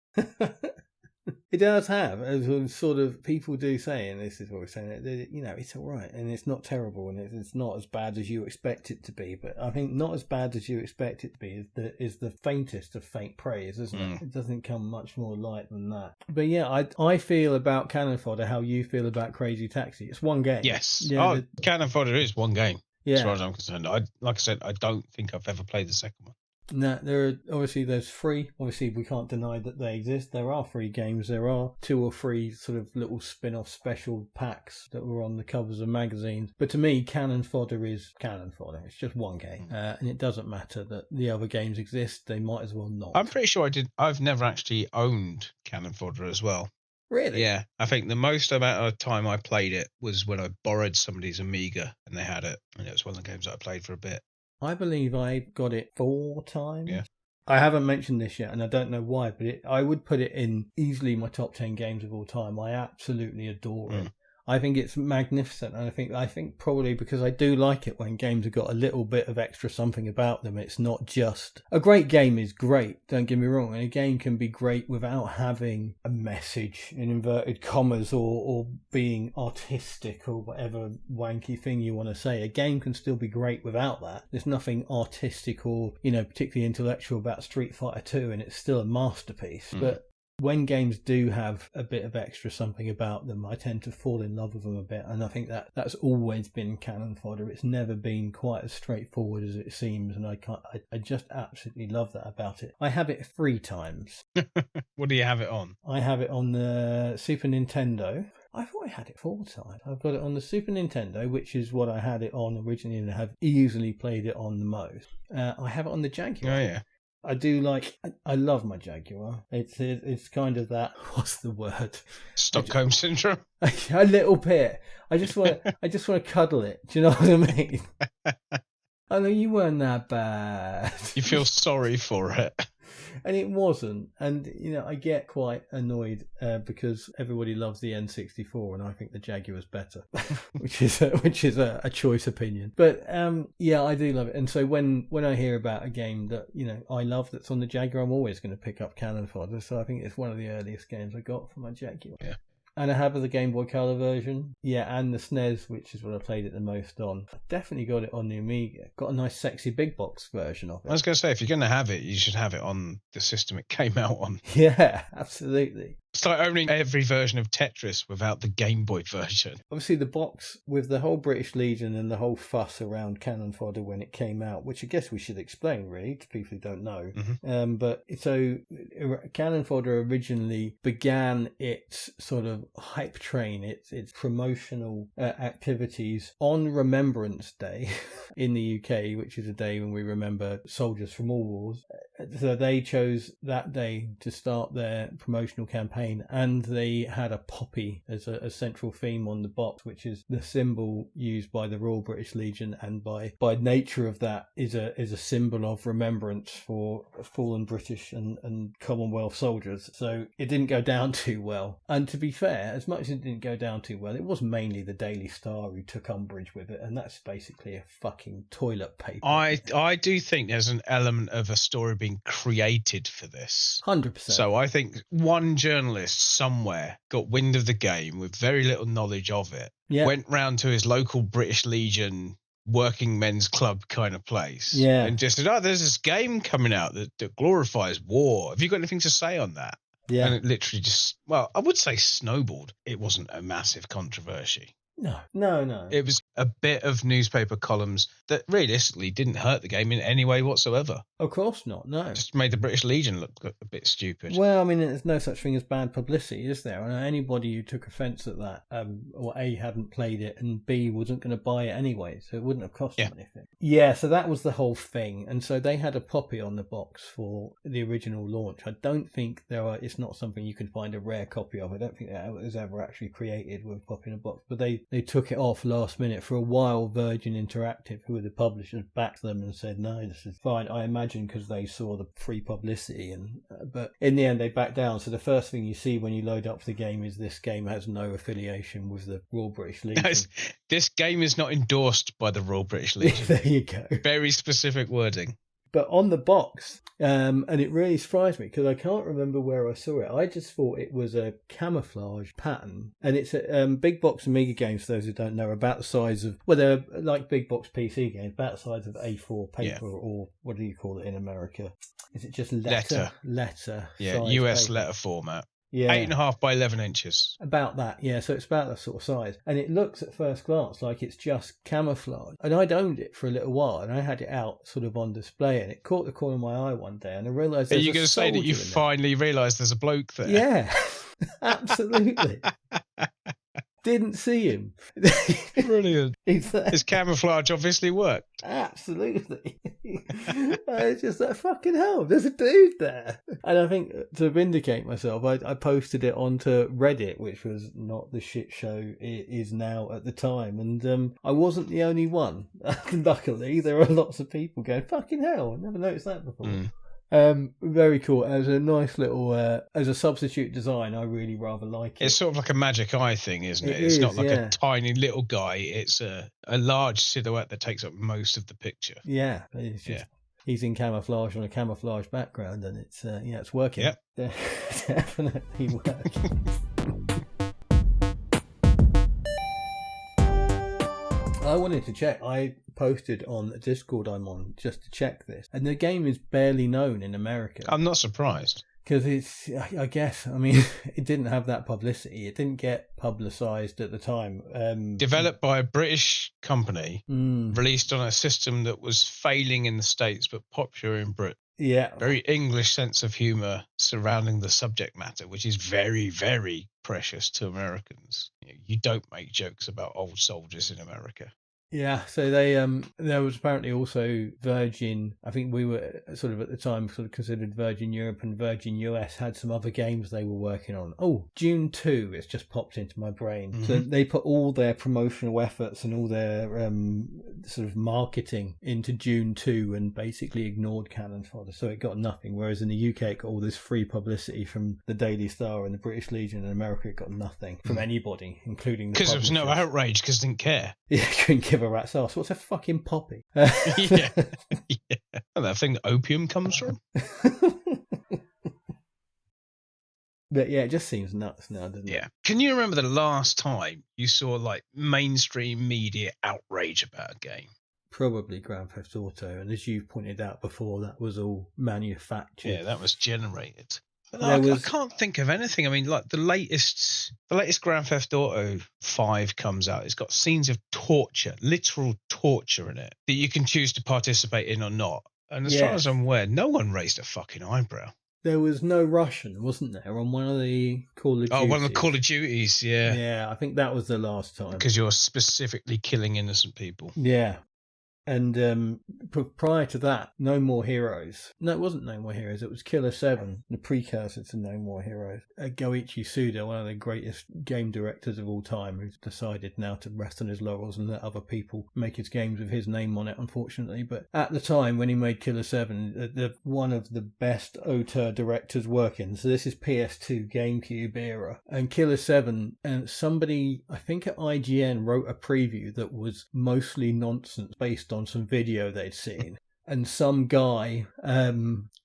It does have, as sort of people do say, and this is what we're saying, it's all right, and it's not terrible, and it's not as bad as you expect it to be. But I think not as bad as you expect it to be is the faintest of faint praise, isn't it? It doesn't come much more light than that. But yeah, I feel about Cannon Fodder how you feel about Crazy Taxi. It's one game. Yes. Yeah, Cannon Fodder is one game. Yeah. As far as I'm concerned, like I said, I don't think I've ever played the second one. No, there's 3. Obviously, we can't deny that they exist. There are 3 games. There are 2 or 3 sort of little spin-off special packs that were on the covers of magazines. But to me, Cannon Fodder is Cannon Fodder. It's just one game, and it doesn't matter that the other games exist. They might as well not. I'm pretty sure I've never actually owned Cannon Fodder as well. Really? Yeah, I think the most amount of time I played it was when I borrowed somebody's Amiga and they had it, and it was one of the games that I played for a bit. I believe I got it 4 times. Yeah. I haven't mentioned this yet, and I don't know why, but I would put it in easily my top 10 games of all time. I absolutely adore it. I think it's magnificent, and I think probably because I do like it when games have got a little bit of extra something about them. It's not just a great game is great, don't get me wrong, and a game can be great without having a message in inverted commas or being artistic or whatever wanky thing you want to say. A game can still be great without that. There's nothing artistic or particularly intellectual about Street Fighter 2, and it's still a masterpiece. But when games do have a bit of extra something about them, I tend to fall in love with them a bit, and I think that's always been Cannon Fodder. It's never been quite as straightforward as it seems, and I just absolutely love that about it. I have it 3 times. What do you have it on? I have it on the Super Nintendo. I thought I had it 4 times. I've got it on the Super Nintendo, which is what I had it on originally and have easily played it on the most. I have it on the Jaguar. Oh, yeah. I love my Jaguar. It's kind of that, what's the word? Stockholm syndrome. A little bit. I just want to cuddle it. Do you know what I mean? I know you weren't that bad. You feel sorry for it. And it wasn't. And, I get quite annoyed because everybody loves the N64 and I think the Jaguar's better, which is a choice opinion. But, yeah, I do love it. And so when I hear about a game that, I love that's on the Jaguar, I'm always going to pick up Cannon Fodder. So I think it's one of the earliest games I got for my Jaguar. Yeah. And I have the Game Boy Color version. Yeah, and the SNES, which is what I played it the most on. I definitely got it on the Amiga. Got a nice sexy big box version of it. I was going to say, if you're going to have it, you should have it on the system it came out on. Yeah, absolutely. It's like owning every version of Tetris without the Game Boy version. Obviously, the box with the whole British Legion and the whole fuss around Cannon Fodder when it came out, which I guess we should explain, really, to people who don't know. Mm-hmm. But so Cannon Fodder originally began its sort of hype train, its promotional activities on Remembrance Day in the UK, which is a day when we remember soldiers from all wars. So they chose that day to start their promotional campaign, and they had a poppy as a central theme on the box, which is the symbol used by the Royal British Legion, and by nature of that is a symbol of remembrance for fallen British and Commonwealth soldiers. So it didn't go down too well. And to be fair, as much as it didn't go down too well, it was mainly the Daily Star who took umbrage with it, and that's basically a fucking toilet paper. I do think there's an element of a story being created for this. 100%. So I think one journalist somewhere got wind of the game with very little knowledge of it, went round to his local British Legion working men's club kind of place, and just said, there's this game coming out that glorifies war. Have you got anything to say on that? Yeah. And it literally just, I would say snowballed. It wasn't a massive controversy. No. It was a bit of newspaper columns that realistically didn't hurt the game in any way whatsoever. Of course not, no. Just made the British Legion look a bit stupid. Well, I mean, there's no such thing as bad publicity, is there? And anybody who took offence at that, or A, hadn't played it, and B, wasn't going to buy it anyway, so it wouldn't have cost them anything. Yeah, so that was the whole thing. And so they had a copy on the box for the original launch. I don't think it's not something you can find a rare copy of. I don't think that was ever actually created with a copy in a box. But they took it off last minute. For a while, Virgin Interactive, who were the publishers, backed them and said, no, this is fine. I imagine because they saw the free publicity. But in the end, they backed down. So the first thing you see when you load up the game is this game has no affiliation with the Royal British Legion. This game is not endorsed by the Royal British Legion. There you go. Very specific wording. But on the box, and it really surprised me because I can't remember where I saw it. I just thought it was a camouflage pattern. And it's a big box Amiga games, for those who don't know, are about the size of, they're like big box PC games, about the size of A4 paper, or what do you call it in America? Is it just letter? Yeah, US paper. Letter format. Yeah. 8.5 by 11 inches. About that, yeah. So it's about that sort of size. And it looks at first glance like it's just camouflage. And I'd owned it for a little while and I had it out sort of on display and it caught the corner of my eye one day and I realised there's a soldier in there. Are you going to say that you finally realised there's a bloke there? Yeah, absolutely. Didn't see him. Brilliant. His camouflage obviously worked. Absolutely. It's just like, fucking hell, there's a dude there. And I think to vindicate myself, I posted it onto Reddit, which was not the shit show it is now at the time. And I wasn't the only one. Luckily, there are lots of people going, fucking hell, I never noticed that before. Very cool. As a nice little, as a substitute design, I really rather like it. It's sort of like a magic eye thing, isn't it? It's not like a tiny little guy. It's a large silhouette that takes up most of the picture. Yeah. It's just, he's in camouflage on a camouflage background and it's, it's working. Yep. Definitely working. I wanted to check. I posted on the Discord I'm on just to check this. And the game is barely known in America. I'm not surprised. Because it's, I guess, I mean, it didn't have that publicity. It didn't get publicised at the time. Developed by a British company, released on a system that was failing in the States but popular in Britain. Yeah. Very English sense of humour surrounding the subject matter, which is very, very precious to Americans. You don't make jokes about old soldiers in America. Yeah, so they there was apparently also Virgin. I think we were sort of at the time sort of considered Virgin Europe and Virgin US had some other games they were working on. Oh, Dune 2, it's just popped into my brain. Mm-hmm. So they put all their promotional efforts and all their sort of marketing into Dune 2 and basically ignored Cannon Fodder. So it got nothing. Whereas in the UK, it got all this free publicity from the Daily Star and the British Legion. In America, it got nothing from anybody, including the because there was no outrage, because they didn't care. Yeah, couldn't give a rat's ass. What's a fucking poppy? Yeah. And that thing that opium comes from. But yeah, it just seems nuts now, doesn't it? Yeah. Can you remember the last time you saw like mainstream media outrage about a game? Probably Grand Theft Auto, and as you pointed out before, that was all manufactured. Yeah, that was generated. I can't think of anything. I mean, like the latest Grand Theft Auto 5 comes out. It's got scenes of torture, literal torture in it that you can choose to participate in or not. And as far as I'm aware, no one raised a fucking eyebrow. There was no Russian, wasn't there, on one of the Call of Duties? Oh, one of the Call of Duties, yeah. Yeah, I think that was the last time. Because you're specifically killing innocent people. Yeah. And prior to that, No More Heroes. No, it wasn't No More Heroes. It was Killer 7, the precursor to No More Heroes. Goichi Suda, one of the greatest game directors of all time, who's decided now to rest on his laurels and let other people make his games with his name on it, unfortunately. But at the time, when he made Killer 7, one of the best auteur directors working. So this is PS2 GameCube era. And Killer 7, and somebody, I think at IGN, wrote a preview that was mostly nonsense based on some video they'd seen. And some guy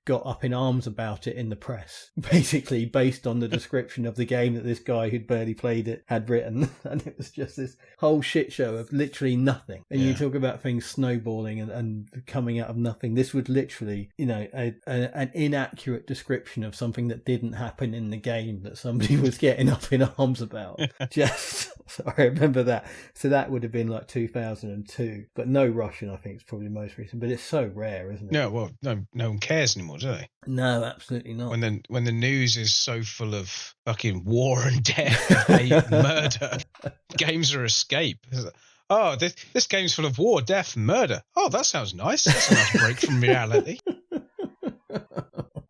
got up in arms about it in the press, basically based on the description of the game that this guy who'd barely played it had written. And it was just this whole shit show of literally nothing. And you talk about things snowballing and coming out of nothing. This was literally, an inaccurate description of something that didn't happen in the game that somebody was getting up in arms about. So I remember that. So that would have been like 2002. But No Russian, I think, is probably most recent. But it's so rare, isn't it? No, well, no one cares anymore, do they? No, absolutely not. When the news is so full of fucking war and death, and hate and murder, games are escape. Oh, this game's full of war, death, and murder. Oh, that sounds nice. That's a nice break from reality.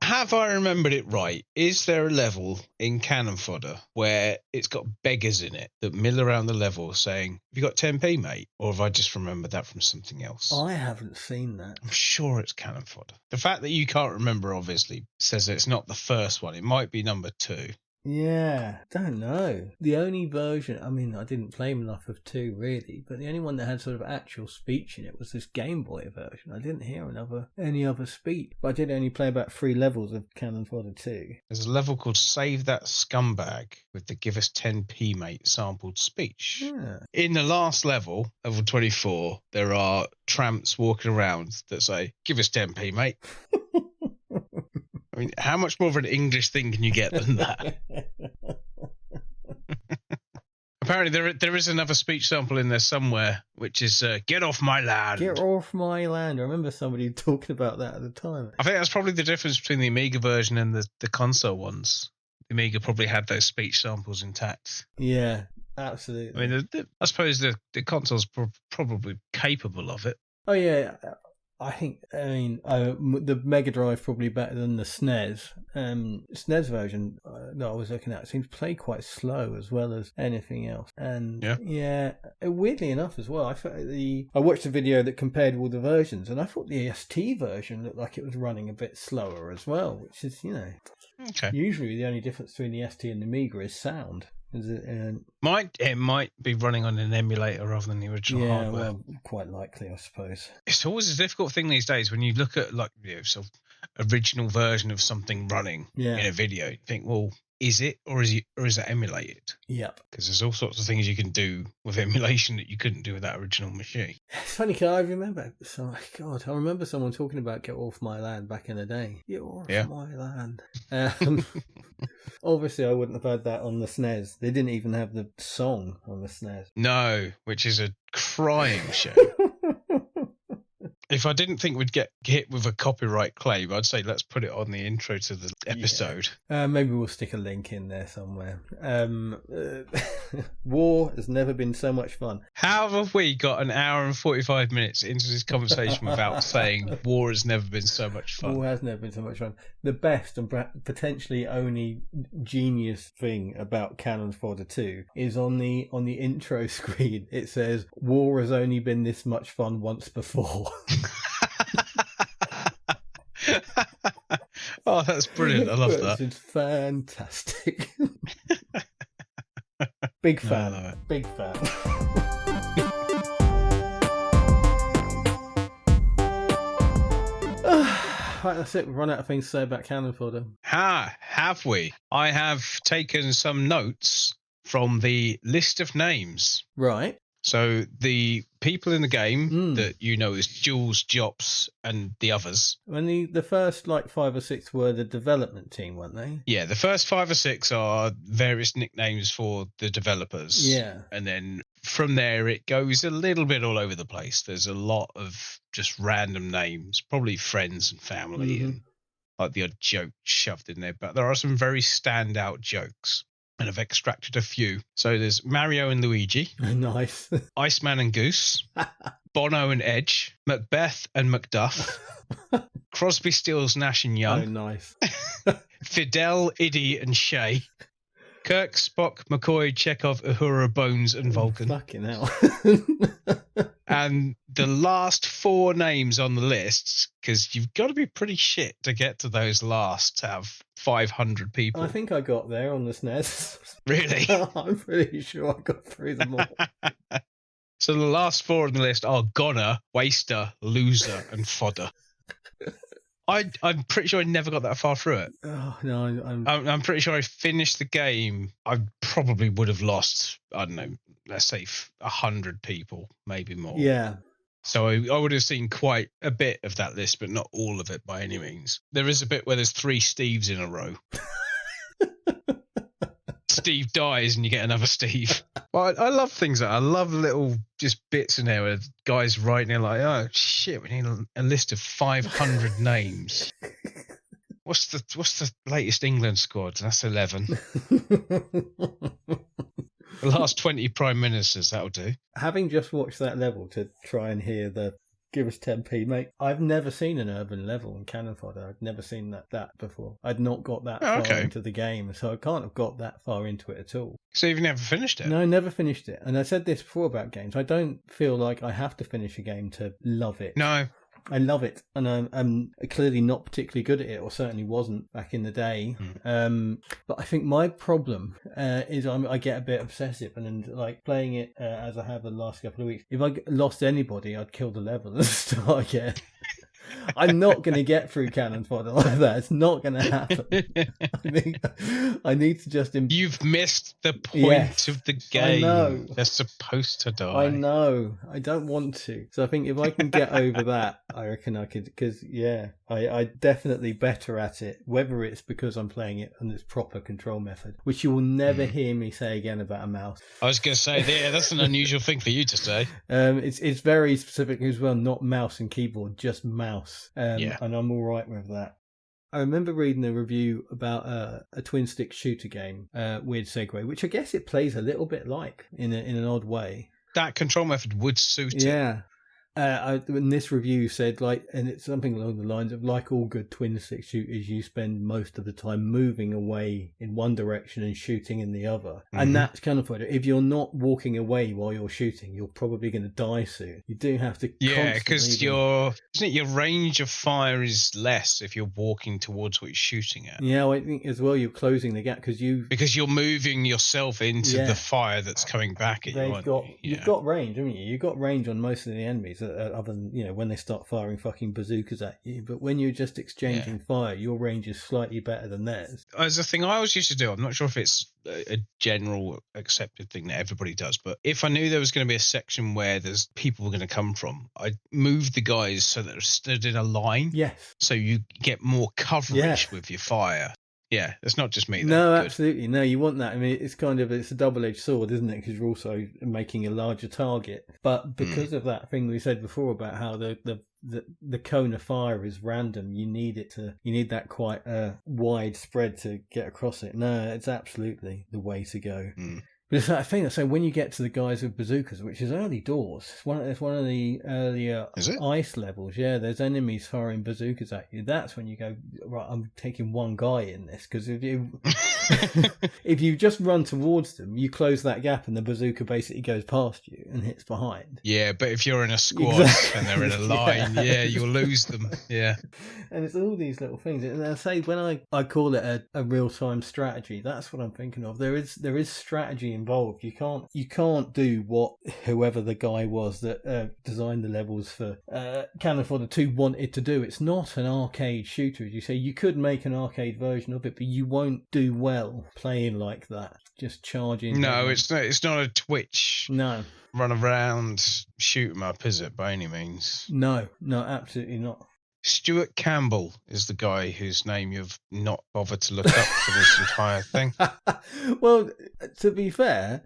Have I remembered it right? Is there a level in Cannon Fodder where it's got beggars in it that mill around the level saying, "Have you got 10p, mate?" Or have I just remembered that from something else? I haven't seen that. I'm sure it's Cannon Fodder. The fact that you can't remember, obviously, says that it's not the first one. It might be number 2. Yeah, don't know. The only version, I mean, I didn't play enough of 2 really, but the only one that had sort of actual speech in it was this Game Boy version. I didn't hear any other speech, but I did only play about 3 levels of Cannon Fodder 2. There's a level called Save That Scumbag with the "Give us 10p, mate" sampled speech. Yeah. In the last level, level 24, there are tramps walking around that say, "Give us 10p, mate." I mean, how much more of an English thing can you get than that? Apparently, there is another speech sample in there somewhere, which is "Get off my land." Get off my land. I remember somebody talking about that at the time. I think that's probably the difference between the Amiga version and the console ones. The Amiga probably had those speech samples intact. Yeah, absolutely. I mean, I suppose the console's probably capable of it. Oh, yeah. The Mega Drive probably better than the SNES. SNES version that I was looking at seems to play quite slow as well as anything else. And weirdly enough as well, I watched a video that compared all the versions, and I thought the ST version looked like it was running a bit slower as well, which is, usually the only difference between the ST and the Amiga is sound. Is it? It might be running on an emulator rather than the original hardware. Well, quite likely, I suppose. It's always a difficult thing these days when you look at sort of original version of something running in a video. You think, well, is it or is it emulated? Yep. Because there's all sorts of things you can do with emulation that you couldn't do with that original machine. It's funny because I remember someone talking about "Get Off My Land" back in the day. Get off my land. Obviously, I wouldn't have had that on the SNES. They didn't even have the song on the SNES. No, which is a crying shame. If I didn't think we'd get hit with a copyright claim, I'd say let's put it on the intro to the episode. Yeah. Maybe we'll stick a link in there somewhere. War has never been so much fun. How have we got an hour and 45 minutes into this conversation without saying war has never been so much fun? War has never been so much fun. The best and potentially only genius thing about Cannon Fodder 2 is on the intro screen. It says, "War has only been this much fun once before." Oh, that's brilliant. I love that. It's fantastic. Big fan. Big fan. Right, that's it. We've run out of things to say about Cannon Fodder. Have we? I have taken some notes from the list of names. Right. So the people in the game that is Jules, Jops, and the others. When the first 5 or 6 were the development team, weren't they? Yeah, the first 5 or 6 are various nicknames for the developers. Yeah. And then from there it goes a little bit all over the place. There's a lot of just random names, probably friends and family and like the odd joke shoved in there. But there are some very standout jokes. And I've extracted a few. So there's Mario and Luigi. Nice. Iceman and Goose. Bono and Edge. Macbeth and Macduff. Crosby, Stills, Nash and Young. Oh, nice. Fidel, Iddy and Shay. Kirk, Spock, McCoy, Chekhov, Uhura, Bones and Vulcan. Fucking hell. And the last 4 names on the list, because you've got to be pretty shit to get to those last to have 500 people. I think I got there on the SNES. Really? I'm pretty sure I got through them all. So the last 4 on the list are Goner, Waster, Loser and Fodder. I'm pretty sure I never got that far through it. Oh, no, I'm pretty sure I finished the game. I probably would have lost, I don't know, let's say 100 people, maybe more. Yeah. So I would have seen quite a bit of that list, but not all of it by any means. There is a bit where there's 3 Steves in a row. Steve dies and you get another Steve. Well, I love things like that. I love little just bits in there where guys writing in like, oh shit, we need a list of 500 names. What's the latest England squad? That's 11. The last 20 prime ministers, that'll do. Having just watched that level to try and hear the give us 10p, mate, I've never seen an urban level in Cannon Fodder. I've never seen that before. I'd not got that far into the game, so I can't have got that far into it at all. So you've never finished it? No, never finished it. And I said this before about games. I don't feel like I have to finish a game to love it. No. I love it, and I'm clearly not particularly good at it, or certainly wasn't back in the day. But I think my problem is I get a bit obsessive, and like playing it as I have the last couple of weeks. If I lost anybody, I'd kill the level and start again. I'm not going to get through Cannon Fodder like that. It's not going to happen. I need to just... You've missed the point of the game. I know. They're supposed to die. I know. I don't want to. So I think if I can get over that, I reckon I could... Because, I definitely better at it, whether it's because I'm playing it on its proper control method, which you will never hear me say again about a mouse. I was going to say, that's an unusual thing for you to say. It's very specific as well, not mouse and keyboard, just mouse. And I'm all right with that. I remember reading a review about a twin stick shooter game, Weird Segue, which I guess it plays a little bit like in an odd way. That control method would suit it. Yeah. And this review said, and it's something along the lines of, like all good twin stick shooters, you spend most of the time moving away in one direction and shooting in the other. Mm-hmm. And that's kind of funny. If you're not walking away while you're shooting, you're probably going to die soon. You do have to. Yeah, because your range of fire is less if you're walking towards what you're shooting at. Yeah, I think as well you're closing the gap because you're moving yourself into the fire that's coming back at you. You've got range, haven't you? You've got range on most of the enemies. Other than when they start firing fucking bazookas at you, but when you're just exchanging fire, your range is slightly better than theirs. As a thing I always used to do, I'm not sure if it's a general accepted thing that everybody does, but if I knew there was going to be a section where there's people were going to come from, I'd move the guys so that they're stood in a line. Yes. So you get more coverage with your fire. Yeah, it's not just me. No, absolutely. No, you want that. I mean, it's a double-edged sword, isn't it? Because you're also making a larger target. But because of that thing we said before about how the cone of fire is random, you need that quite wide spread to get across it. No, it's absolutely the way to go. But it's that thing. So when you get to the guys with bazookas, which is early doors, it's one of the earlier ice levels. Yeah, there's enemies firing bazookas at you. That's when you go, right, I'm taking one guy in this, because if you just run towards them, you close that gap and the bazooka basically goes past you and hits behind. Yeah, but if you're in a squad and they're in a line, you'll lose them. Yeah. And it's all these little things. And I say when I call it a real-time strategy, that's what I'm thinking of. There is strategy involved. You can't do what whoever the guy was that designed the levels for Cannon Fodder 2 wanted to do. It's not an arcade shooter, as you say. You could make an arcade version of it, but you won't do well playing like that. Just charging. No, it's not a Twitch. No. Run around, shoot 'em up, is it, by any means? No, absolutely not. Stuart Campbell is the guy whose name you've not bothered to look up for this entire thing. Well, to be fair,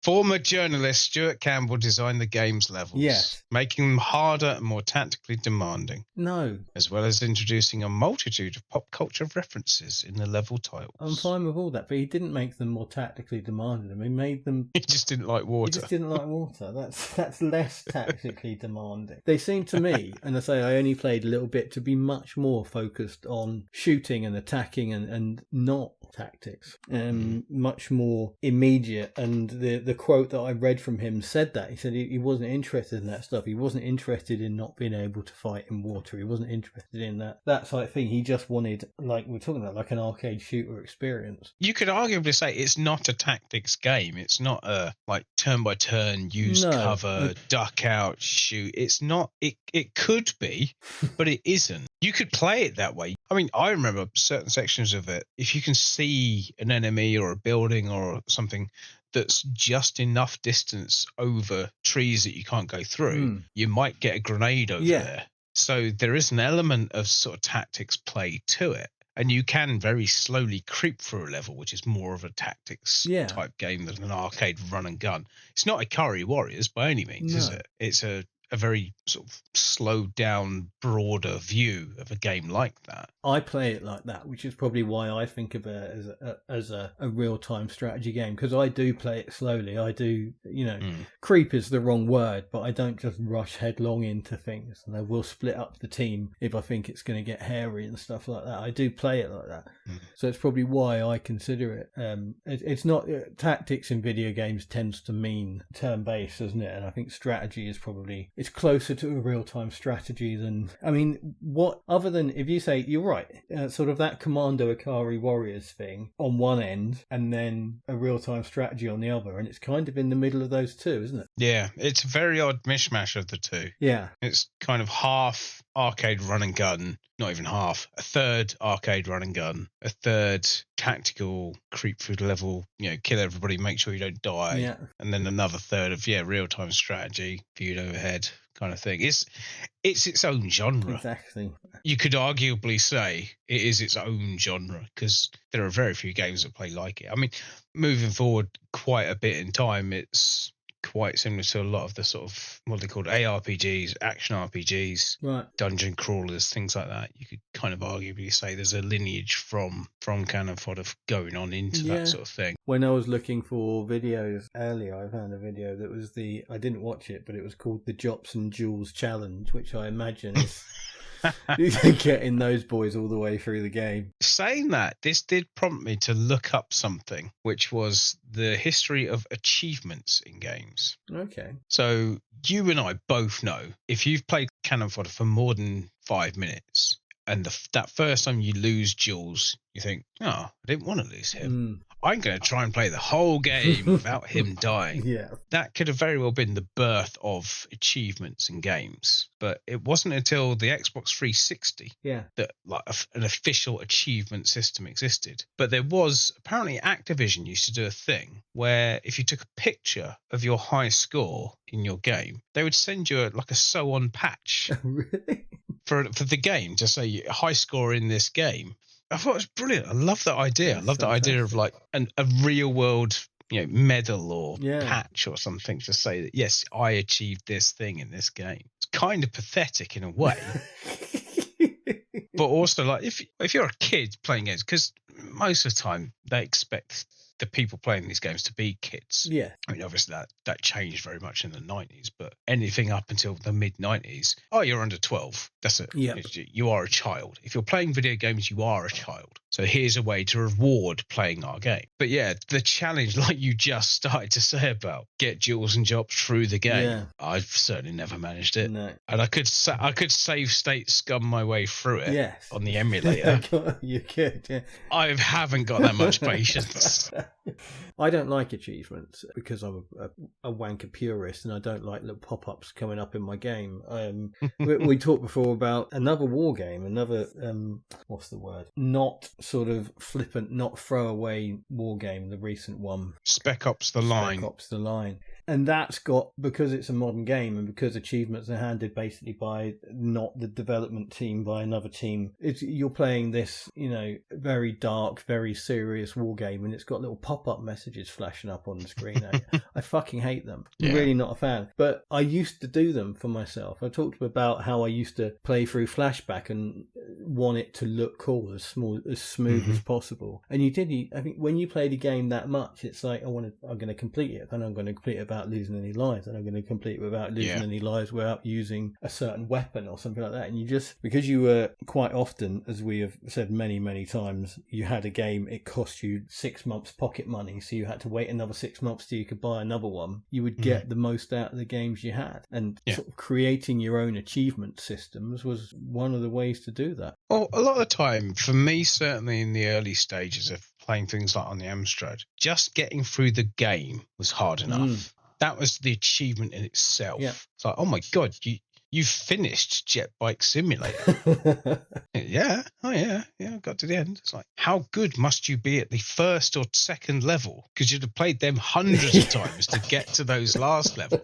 former journalist Stuart Campbell designed the game's levels, yes, making them harder and more tactically demanding. No. As well as introducing a multitude of pop culture references in the level titles. I'm fine with all that, but he didn't make them more tactically demanding. He made them... He just didn't like water. He just didn't like water. That's less tactically demanding. They seem to me, and I say I only played a little bit, to be much more focused on shooting and attacking and not tactics, much more immediate, and the quote that I read from him said that. He said he wasn't interested in that stuff. He wasn't interested in not being able to fight in water. He wasn't interested in that type of thing. He just wanted, like we're talking about, like an arcade shooter experience. You could arguably say it's not a tactics game. It's not a like turn by turn, use cover, duck out, shoot. It's not. It could be, but it isn't. You could play it that way. I mean, I remember certain sections of it. If you can see an enemy or a building or something that's just enough distance over trees that you can't go through, you might get a grenade over there. So there is an element of sort of tactics play to it. And you can very slowly creep through a level, which is more of a tactics type game than an arcade run and gun. It's not Ikari Warriors by any means, is it? It's a very sort of slowed down, broader view of a game like that. I play it like that, which is probably why I think of it as a real-time strategy game, because I do play it slowly. I do, creep is the wrong word, but I don't just rush headlong into things. And I will split up the team if I think it's going to get hairy and stuff like that. I do play it like that. So it's probably why I consider it. It's not tactics in video games tends to mean turn-based, doesn't it? And I think strategy is probably, it's closer to a real-time strategy than, I mean, what other than, if you say, you're right, sort of that Commando Ikari Warriors thing on one end and then a real-time strategy on the other, and it's kind of in the middle of those two, isn't it? Yeah, it's a very odd mishmash of the two. Yeah. It's kind of half arcade run and gun, not even half, a third arcade run and gun, a third tactical creep through the level, kill everybody, make sure you don't die, and then another third of real-time strategy, viewed overhead kind of thing. It's its own genre. Exactly. You could arguably say it is its own genre because there are very few games that play like it. I mean, moving forward quite a bit in time, it's quite similar to a lot of the sort of what they called ARPGs, action RPGs, right, dungeon crawlers, things like that. You could kind of arguably say there's a lineage from Cannon Fodder going on into that sort of thing. When I was looking for videos earlier, I found a video that was I didn't watch it, but it was called the Jops and Jules Challenge, which I imagine is getting those boys all the way through the game. Saying that, this did prompt me to look up something, which was the history of achievements in games. Okay. So you and I both know if you've played Cannon Fodder for more than 5 minutes, and that first time you lose Jules, you think, oh, I didn't want to lose him. I'm going to try and play the whole game without him dying. Yeah. That could have very well been the birth of achievements in games. But it wasn't until the Xbox 360 that like an official achievement system existed. But there was, apparently Activision used to do a thing where if you took a picture of your high score in your game, they would send you a so-on patch. Really? For the game to say high score in this game. I thought it was brilliant. I love that idea. That's I love that idea of like a real world, medal or patch or something to say that, yes, I achieved this thing in this game. It's kind of pathetic in a way. But also, like, if you're a kid playing games, because most of the time they expect the people playing these games to be kids. Yeah. I mean, obviously that changed very much in the 90s, but anything up until the mid-90s, you're under 12. That's it. Yeah. You are a child. If you're playing video games, you are a child. So here's a way to reward playing our game. But yeah, the challenge, like you just started to say about get Jules and Jobs through the game, Yeah. I've certainly never managed it. No. And I could save state scum my way through it on the emulator. You could, yeah. I haven't got that much patience. I don't like achievements because I'm a wanker purist and I don't like little pop-ups coming up in my game. We talked before about another war game, another, what's the word? Not sort of flippant, not throwaway war game, the recent one. Spec Ops The Line. Spec Ops The Line. And that's got, because it's a modern game and because achievements are handed basically by not the development team, by another team, you're playing this, very dark, very serious war game and it's got little pop-up messages flashing up on the screen. I fucking hate them. I'm really not a fan. But I used to do them for myself. I talked about how I used to play through Flashback and want it to look cool, as smooth as possible. And I think when you play the game that much, it's like, I'm going to complete it and I'm going to complete it about without losing any lives, and I'm going to complete it without losing any lives without using a certain weapon or something like that. And you just, because you were quite often, as we have said many, many times, you had a game, it cost you 6 months pocket money, so you had to wait another 6 months till you could buy another one. You would get the most out of the games you had. And sort of creating your own achievement systems was one of the ways to do that. Well, a lot of the time, for me, certainly in the early stages of playing things like on the Amstrad, just getting through the game was hard enough. That was the achievement in itself. Yeah. It's like, oh my God, you've finished Jet Bike Simulator. Yeah, I got to the end. It's like, how good must you be at the first or second level? Because you'd have played them hundreds of times to get to those last level.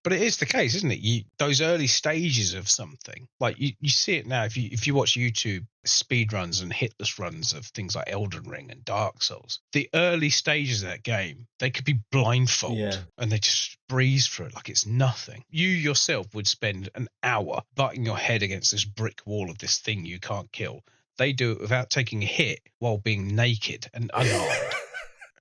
But it is the case, isn't it? Those early stages of something, like you see it now. If you watch YouTube speed runs and hitless runs of things like Elden Ring and Dark Souls, the early stages of that game, they could be blindfolded and they just breeze through it like it's nothing. You yourself would spend an hour butting your head against this brick wall of this thing you can't kill. They do it without taking a hit while being naked and unarmed.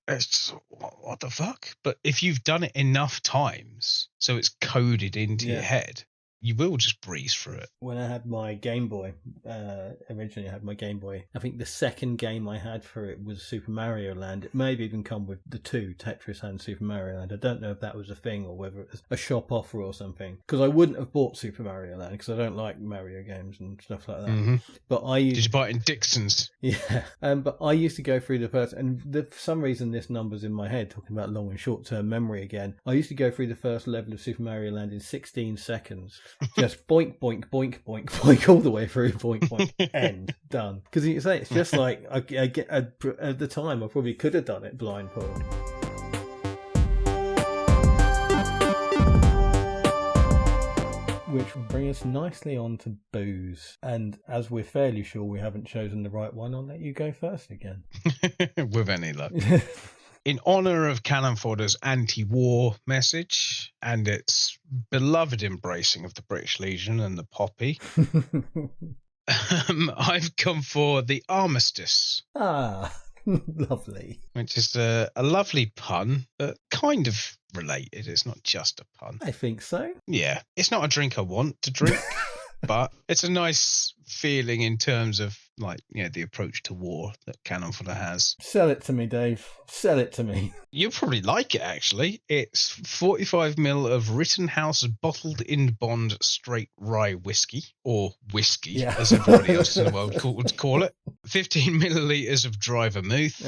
It's just, what the fuck? But if you've done it enough times, so it's coded into your head, you will just breeze through it. When I had my Game Boy, originally I had my Game Boy, I think the second game I had for it was Super Mario Land. It may have even come with the two, Tetris and Super Mario Land. I don't know if that was a thing or whether it was a shop offer or something. Because I wouldn't have bought Super Mario Land because I don't like Mario games and stuff like that. Mm-hmm. But Did you buy it in Dixon's? Yeah. But I used to go through the first, and for some reason this number's in my head, talking about long and short-term memory again. I used to go through the first level of Super Mario Land in 16 seconds. Just boink, boink, boink, boink, boink, all the way through, boink, boink, end, done. Because you say it's just like, I get at the time, I probably could have done it blindfold. Which will bring us nicely on to booze. And as we're fairly sure we haven't chosen the right one, I'll let you go first again. With any luck. In honour of Cannon Fodder's anti-war message and its beloved embracing of the British Legion and the poppy, I've come for the armistice. Ah, lovely. Which is a lovely pun, but kind of related. It's not just a pun. I think so. Yeah, it's not a drink I want to drink, but it's a nice feeling in terms of, like, you know, the approach to war that Cannon Fodder has. Sell it to me, Dave. Sell it to me. You'll probably like it, actually. It's 45ml of Rittenhouse bottled in bond straight rye whiskey, or whiskey, as everybody else in the world would call it. 15 millilitres of dry vermouth.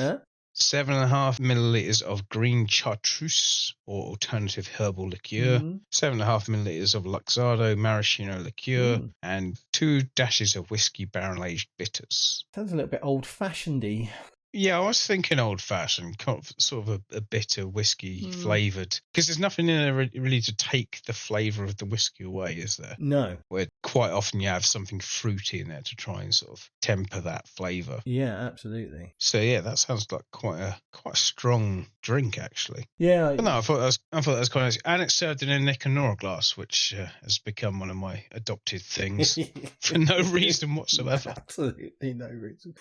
7.5 millilitres of green chartreuse or alternative herbal liqueur, 7.5 millilitres of Luxardo maraschino liqueur, and 2 dashes of whiskey barrel-aged bitters. Sounds a little bit old-fashioned-y. Yeah, I was thinking old-fashioned, sort of a bitter whiskey flavoured. Because there's nothing in there really to take the flavour of the whiskey away, is there? No. Where quite often you have something fruity in there to try and sort of temper that flavour. Yeah, absolutely. So yeah, that sounds like quite a strong drink, actually. Yeah. But no, I thought that was quite nice. And it's served in a Nicanora glass, which has become one of my adopted things for no reason whatsoever. Absolutely no reason.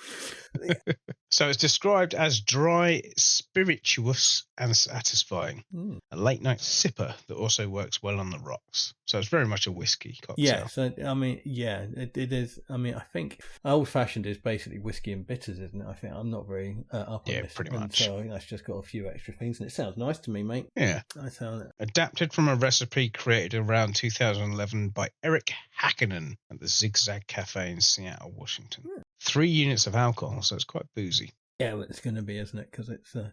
So it's described as dry, spirituous, and satisfying. A late night sipper that also works well on the rocks. So it's very much a whiskey cocktail. Yeah, so I mean, yeah, it is. I mean, I think old fashioned is basically whiskey and bitters, isn't it? I think I'm not very up on this. Yeah, pretty much. So I think that's just got a few extra things, and it sounds nice to me, mate. Yeah. I sound it. Adapted from a recipe created around 2011 by Eric Hakkinen at the Zigzag Cafe in Seattle, Washington. 3 units of alcohol, so it's quite boozy. Yeah, well, it's going to be, isn't it? Because it's a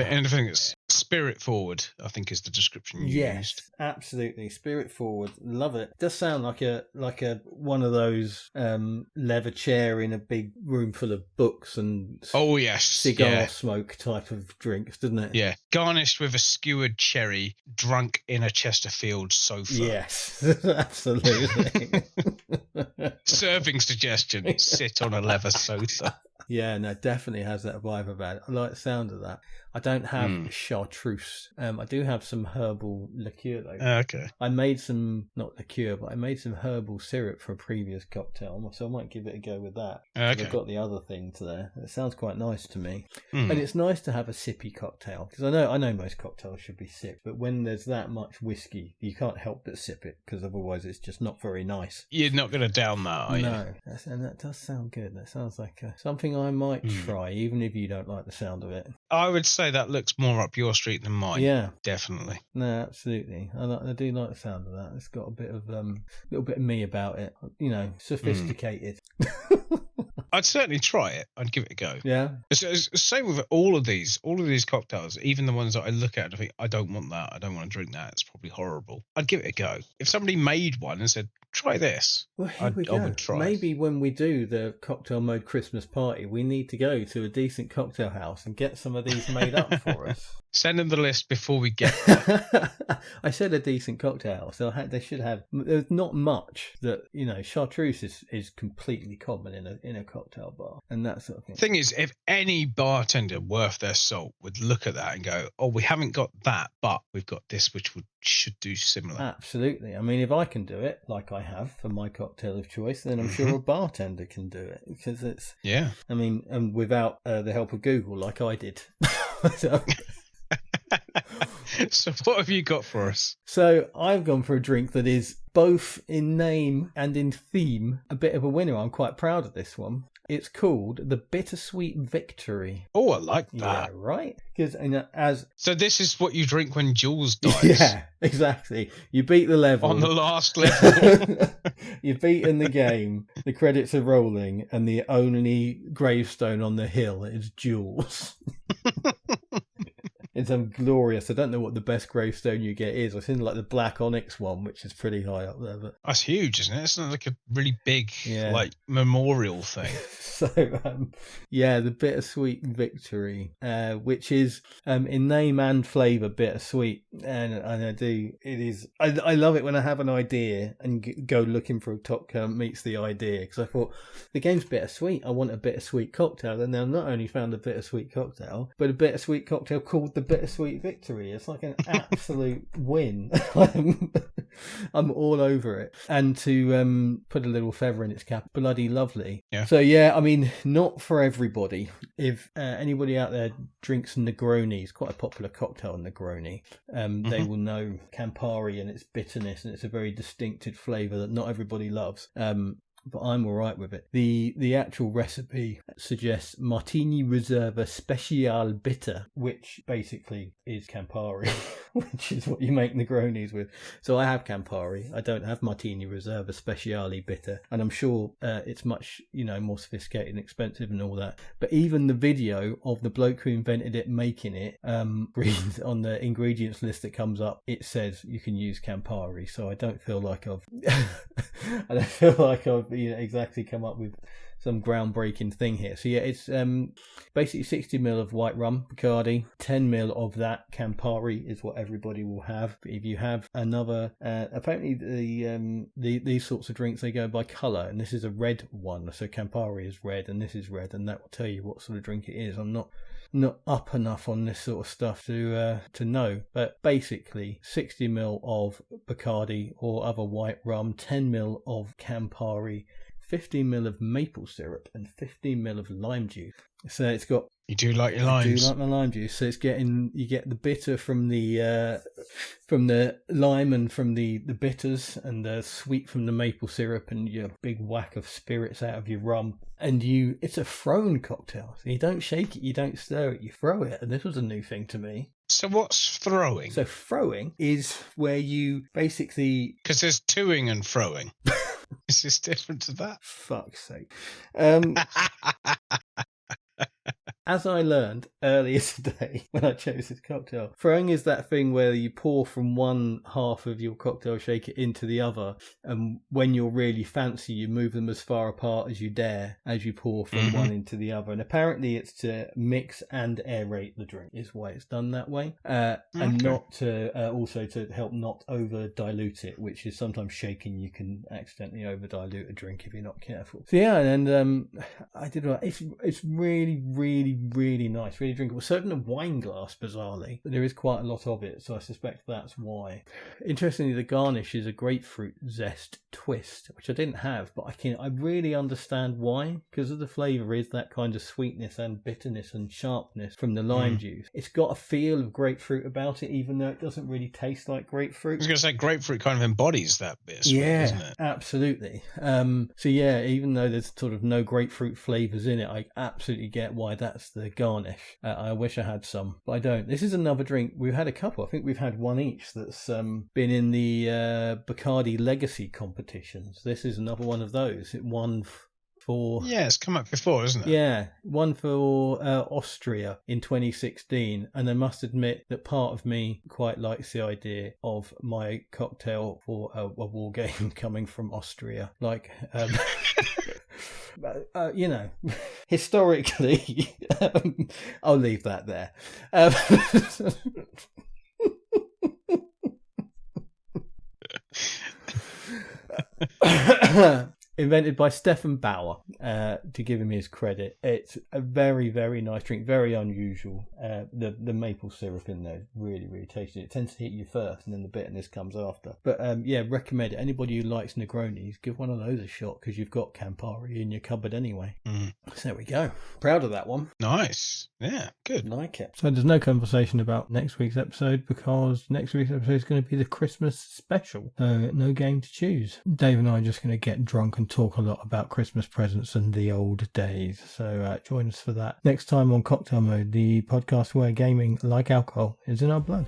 anything that's spirit forward, I think, is the description you used. Absolutely, spirit forward. Love it. Does sound like a one of those leather chair in a big room full of books and cigar smoke type of drinks, doesn't it? Yeah, garnished with a skewered cherry, drunk in a Chesterfield sofa. Yes, absolutely. Serving suggestion: sit on a leather sofa. Yeah, no, definitely has that vibe about it. I like the sound of that. I don't have chartreuse. I do have some herbal liqueur though. Okay. I made some, not liqueur, but I made some herbal syrup for a previous cocktail, so I might give it a go with that. Okay. I've got the other things there. It sounds quite nice to me. And it's nice to have a sippy cocktail, because I know most cocktails should be sipped, but when there's that much whiskey, you can't help but sip it, because otherwise it's just not very nice. You're not going to down that, are you? No, and that does sound good. That sounds like something I might try, even if you don't like the sound of it. I would say that looks more up your street than mine. Yeah, definitely. No, absolutely. I do like the sound of that. It's got a bit of little bit of me about it. You know, sophisticated. I'd certainly try it. I'd give it a go. Yeah. It's same with all of these cocktails, even the ones that I look at and I think, I don't want that. I don't want to drink that. It's probably horrible. I'd give it a go. If somebody made one and said, try this, Well, here we go. I would try. Maybe when we do the cocktail mode Christmas party, we need to go to a decent cocktail house and get some of these made up for us. Send them the list before we get there. I said a decent cocktail house. They should have. There's not much that, you know. Chartreuse is completely common in a cocktail bar and that sort of thing. Thing is, if any bartender worth their salt would look at that and go, "Oh, we haven't got that, but we've got this, which should do similar." Absolutely. I mean, if I can do it, like I have for my cocktail of choice, then I'm sure a bartender can do it, because it's. Yeah. I mean, and without the help of Google, like I did. So what have you got for us? So I've gone for a drink that is both in name and in theme a bit of a winner. I'm quite proud of this one. It's called the Bittersweet Victory. Oh, I like that. Yeah, right? Because so this is what you drink when Jules dies. Yeah, exactly. You beat the level. On the last level. You've beaten the game. The credits are rolling, and the only gravestone on the hill is Jules. It's glorious. I don't know what the best gravestone you get is. I've seen like the black onyx one, which is pretty high up there. But that's huge, isn't it? It's not like a really big like memorial thing. So the Bittersweet Victory, which is in name and flavour bittersweet, and I do. It is. I love it when I have an idea and go looking for a cocktail that meets the idea, because I thought the game's bittersweet. I want a bittersweet cocktail, and I've not only found a bittersweet cocktail, but a bittersweet cocktail called the Bittersweet Victory. It's like an absolute win. I'm all over it. And to put a little feather in its cap, bloody lovely. Yeah. So yeah, I mean, not for everybody. If anybody out there drinks Negroni, it's quite a popular cocktail, Negroni. They will know Campari and its bitterness, and it's a very distinctive flavour that not everybody loves. But I'm all right with it. The actual recipe suggests Martini Reserva Special Bitter, which basically is Campari, which is what you make Negronis with. So I have Campari. I don't have Martini Reserva Speciale Bitter, and I'm sure it's much more sophisticated and expensive and all that. But even the video of the bloke who invented it making it, reads on the ingredients list that comes up, it says you can use Campari. So I don't feel like I've exactly come up with some groundbreaking thing here. So yeah, it's basically 60ml of white rum, Bacardi, 10ml of that Campari is what everybody will have. But if you have another, apparently these sorts of drinks, they go by colour, and this is a red one. So Campari is red, and this is red, and that will tell you what sort of drink it is. I'm not up enough on this sort of stuff to know, but basically 60ml of Bacardi or other white rum, 10ml of Campari, 15ml of maple syrup, and 15ml of lime juice. So it's got. You do like your limes. I do like my lime juice. So you get the bitter from the lime and from the bitters, and the sweet from the maple syrup, and your big whack of spirits out of your rum. And it's a thrown cocktail. So you don't shake it, you don't stir it, you throw it. And this was a new thing to me. So what's throwing? So throwing is where you basically. Because there's toing and throwing. Is this different to that? Fuck's sake. As I learned earlier today when I chose this cocktail, throwing is that thing where you pour from one half of your cocktail shaker into the other, and when you're really fancy, you move them as far apart as you dare as you pour from one into the other. And apparently it's to mix and aerate the drink is why it's done that way, and not to also to help not over dilute it, which is sometimes shaking. You can accidentally over dilute a drink if you're not careful. So yeah, and I did. It's really, really, really nice, really drinkable. Served in a wine glass, bizarrely, but there is quite a lot of it, so I suspect that's why. Interestingly, the garnish is a grapefruit zest twist, which I didn't have, but I really understand why, because of the flavour is that kind of sweetness and bitterness and sharpness from the lime juice. It's got a feel of grapefruit about it, even though it doesn't really taste like grapefruit. I was going to say grapefruit kind of embodies that bit of sweet, doesn't it? Absolutely. So yeah, even though there's sort of no grapefruit flavours in it, I absolutely get why that's the garnish. I wish I had some, but I don't. This is another drink. We've had a couple. I think we've had one each that's been in the Bacardi Legacy competitions. This is another one of those. It won for... Yeah, it's come up before, isn't it? Yeah, one for Austria in 2016, and I must admit that part of me quite likes the idea of my cocktail for a war game coming from Austria. Like, you know, historically, I'll leave that there. Invented by Stefan Bauer, to give him his credit. It's a very, very nice drink, very unusual. The maple syrup in there is really, really tasty. It tends to hit you first and then the bitterness comes after. But yeah, recommend it. Anybody who likes Negronis, give one of those a shot, because you've got Campari in your cupboard anyway. So there we go. Proud of that one. Nice. Yeah, good. Like it. So there's no conversation about next week's episode, because next week's episode is going to be the Christmas special. So no game to choose. Dave and I are just going to get drunk and talk a lot about Christmas presents and the old days. So join us for that next time on Cocktail Mode, the podcast where gaming, like alcohol, is in our blood.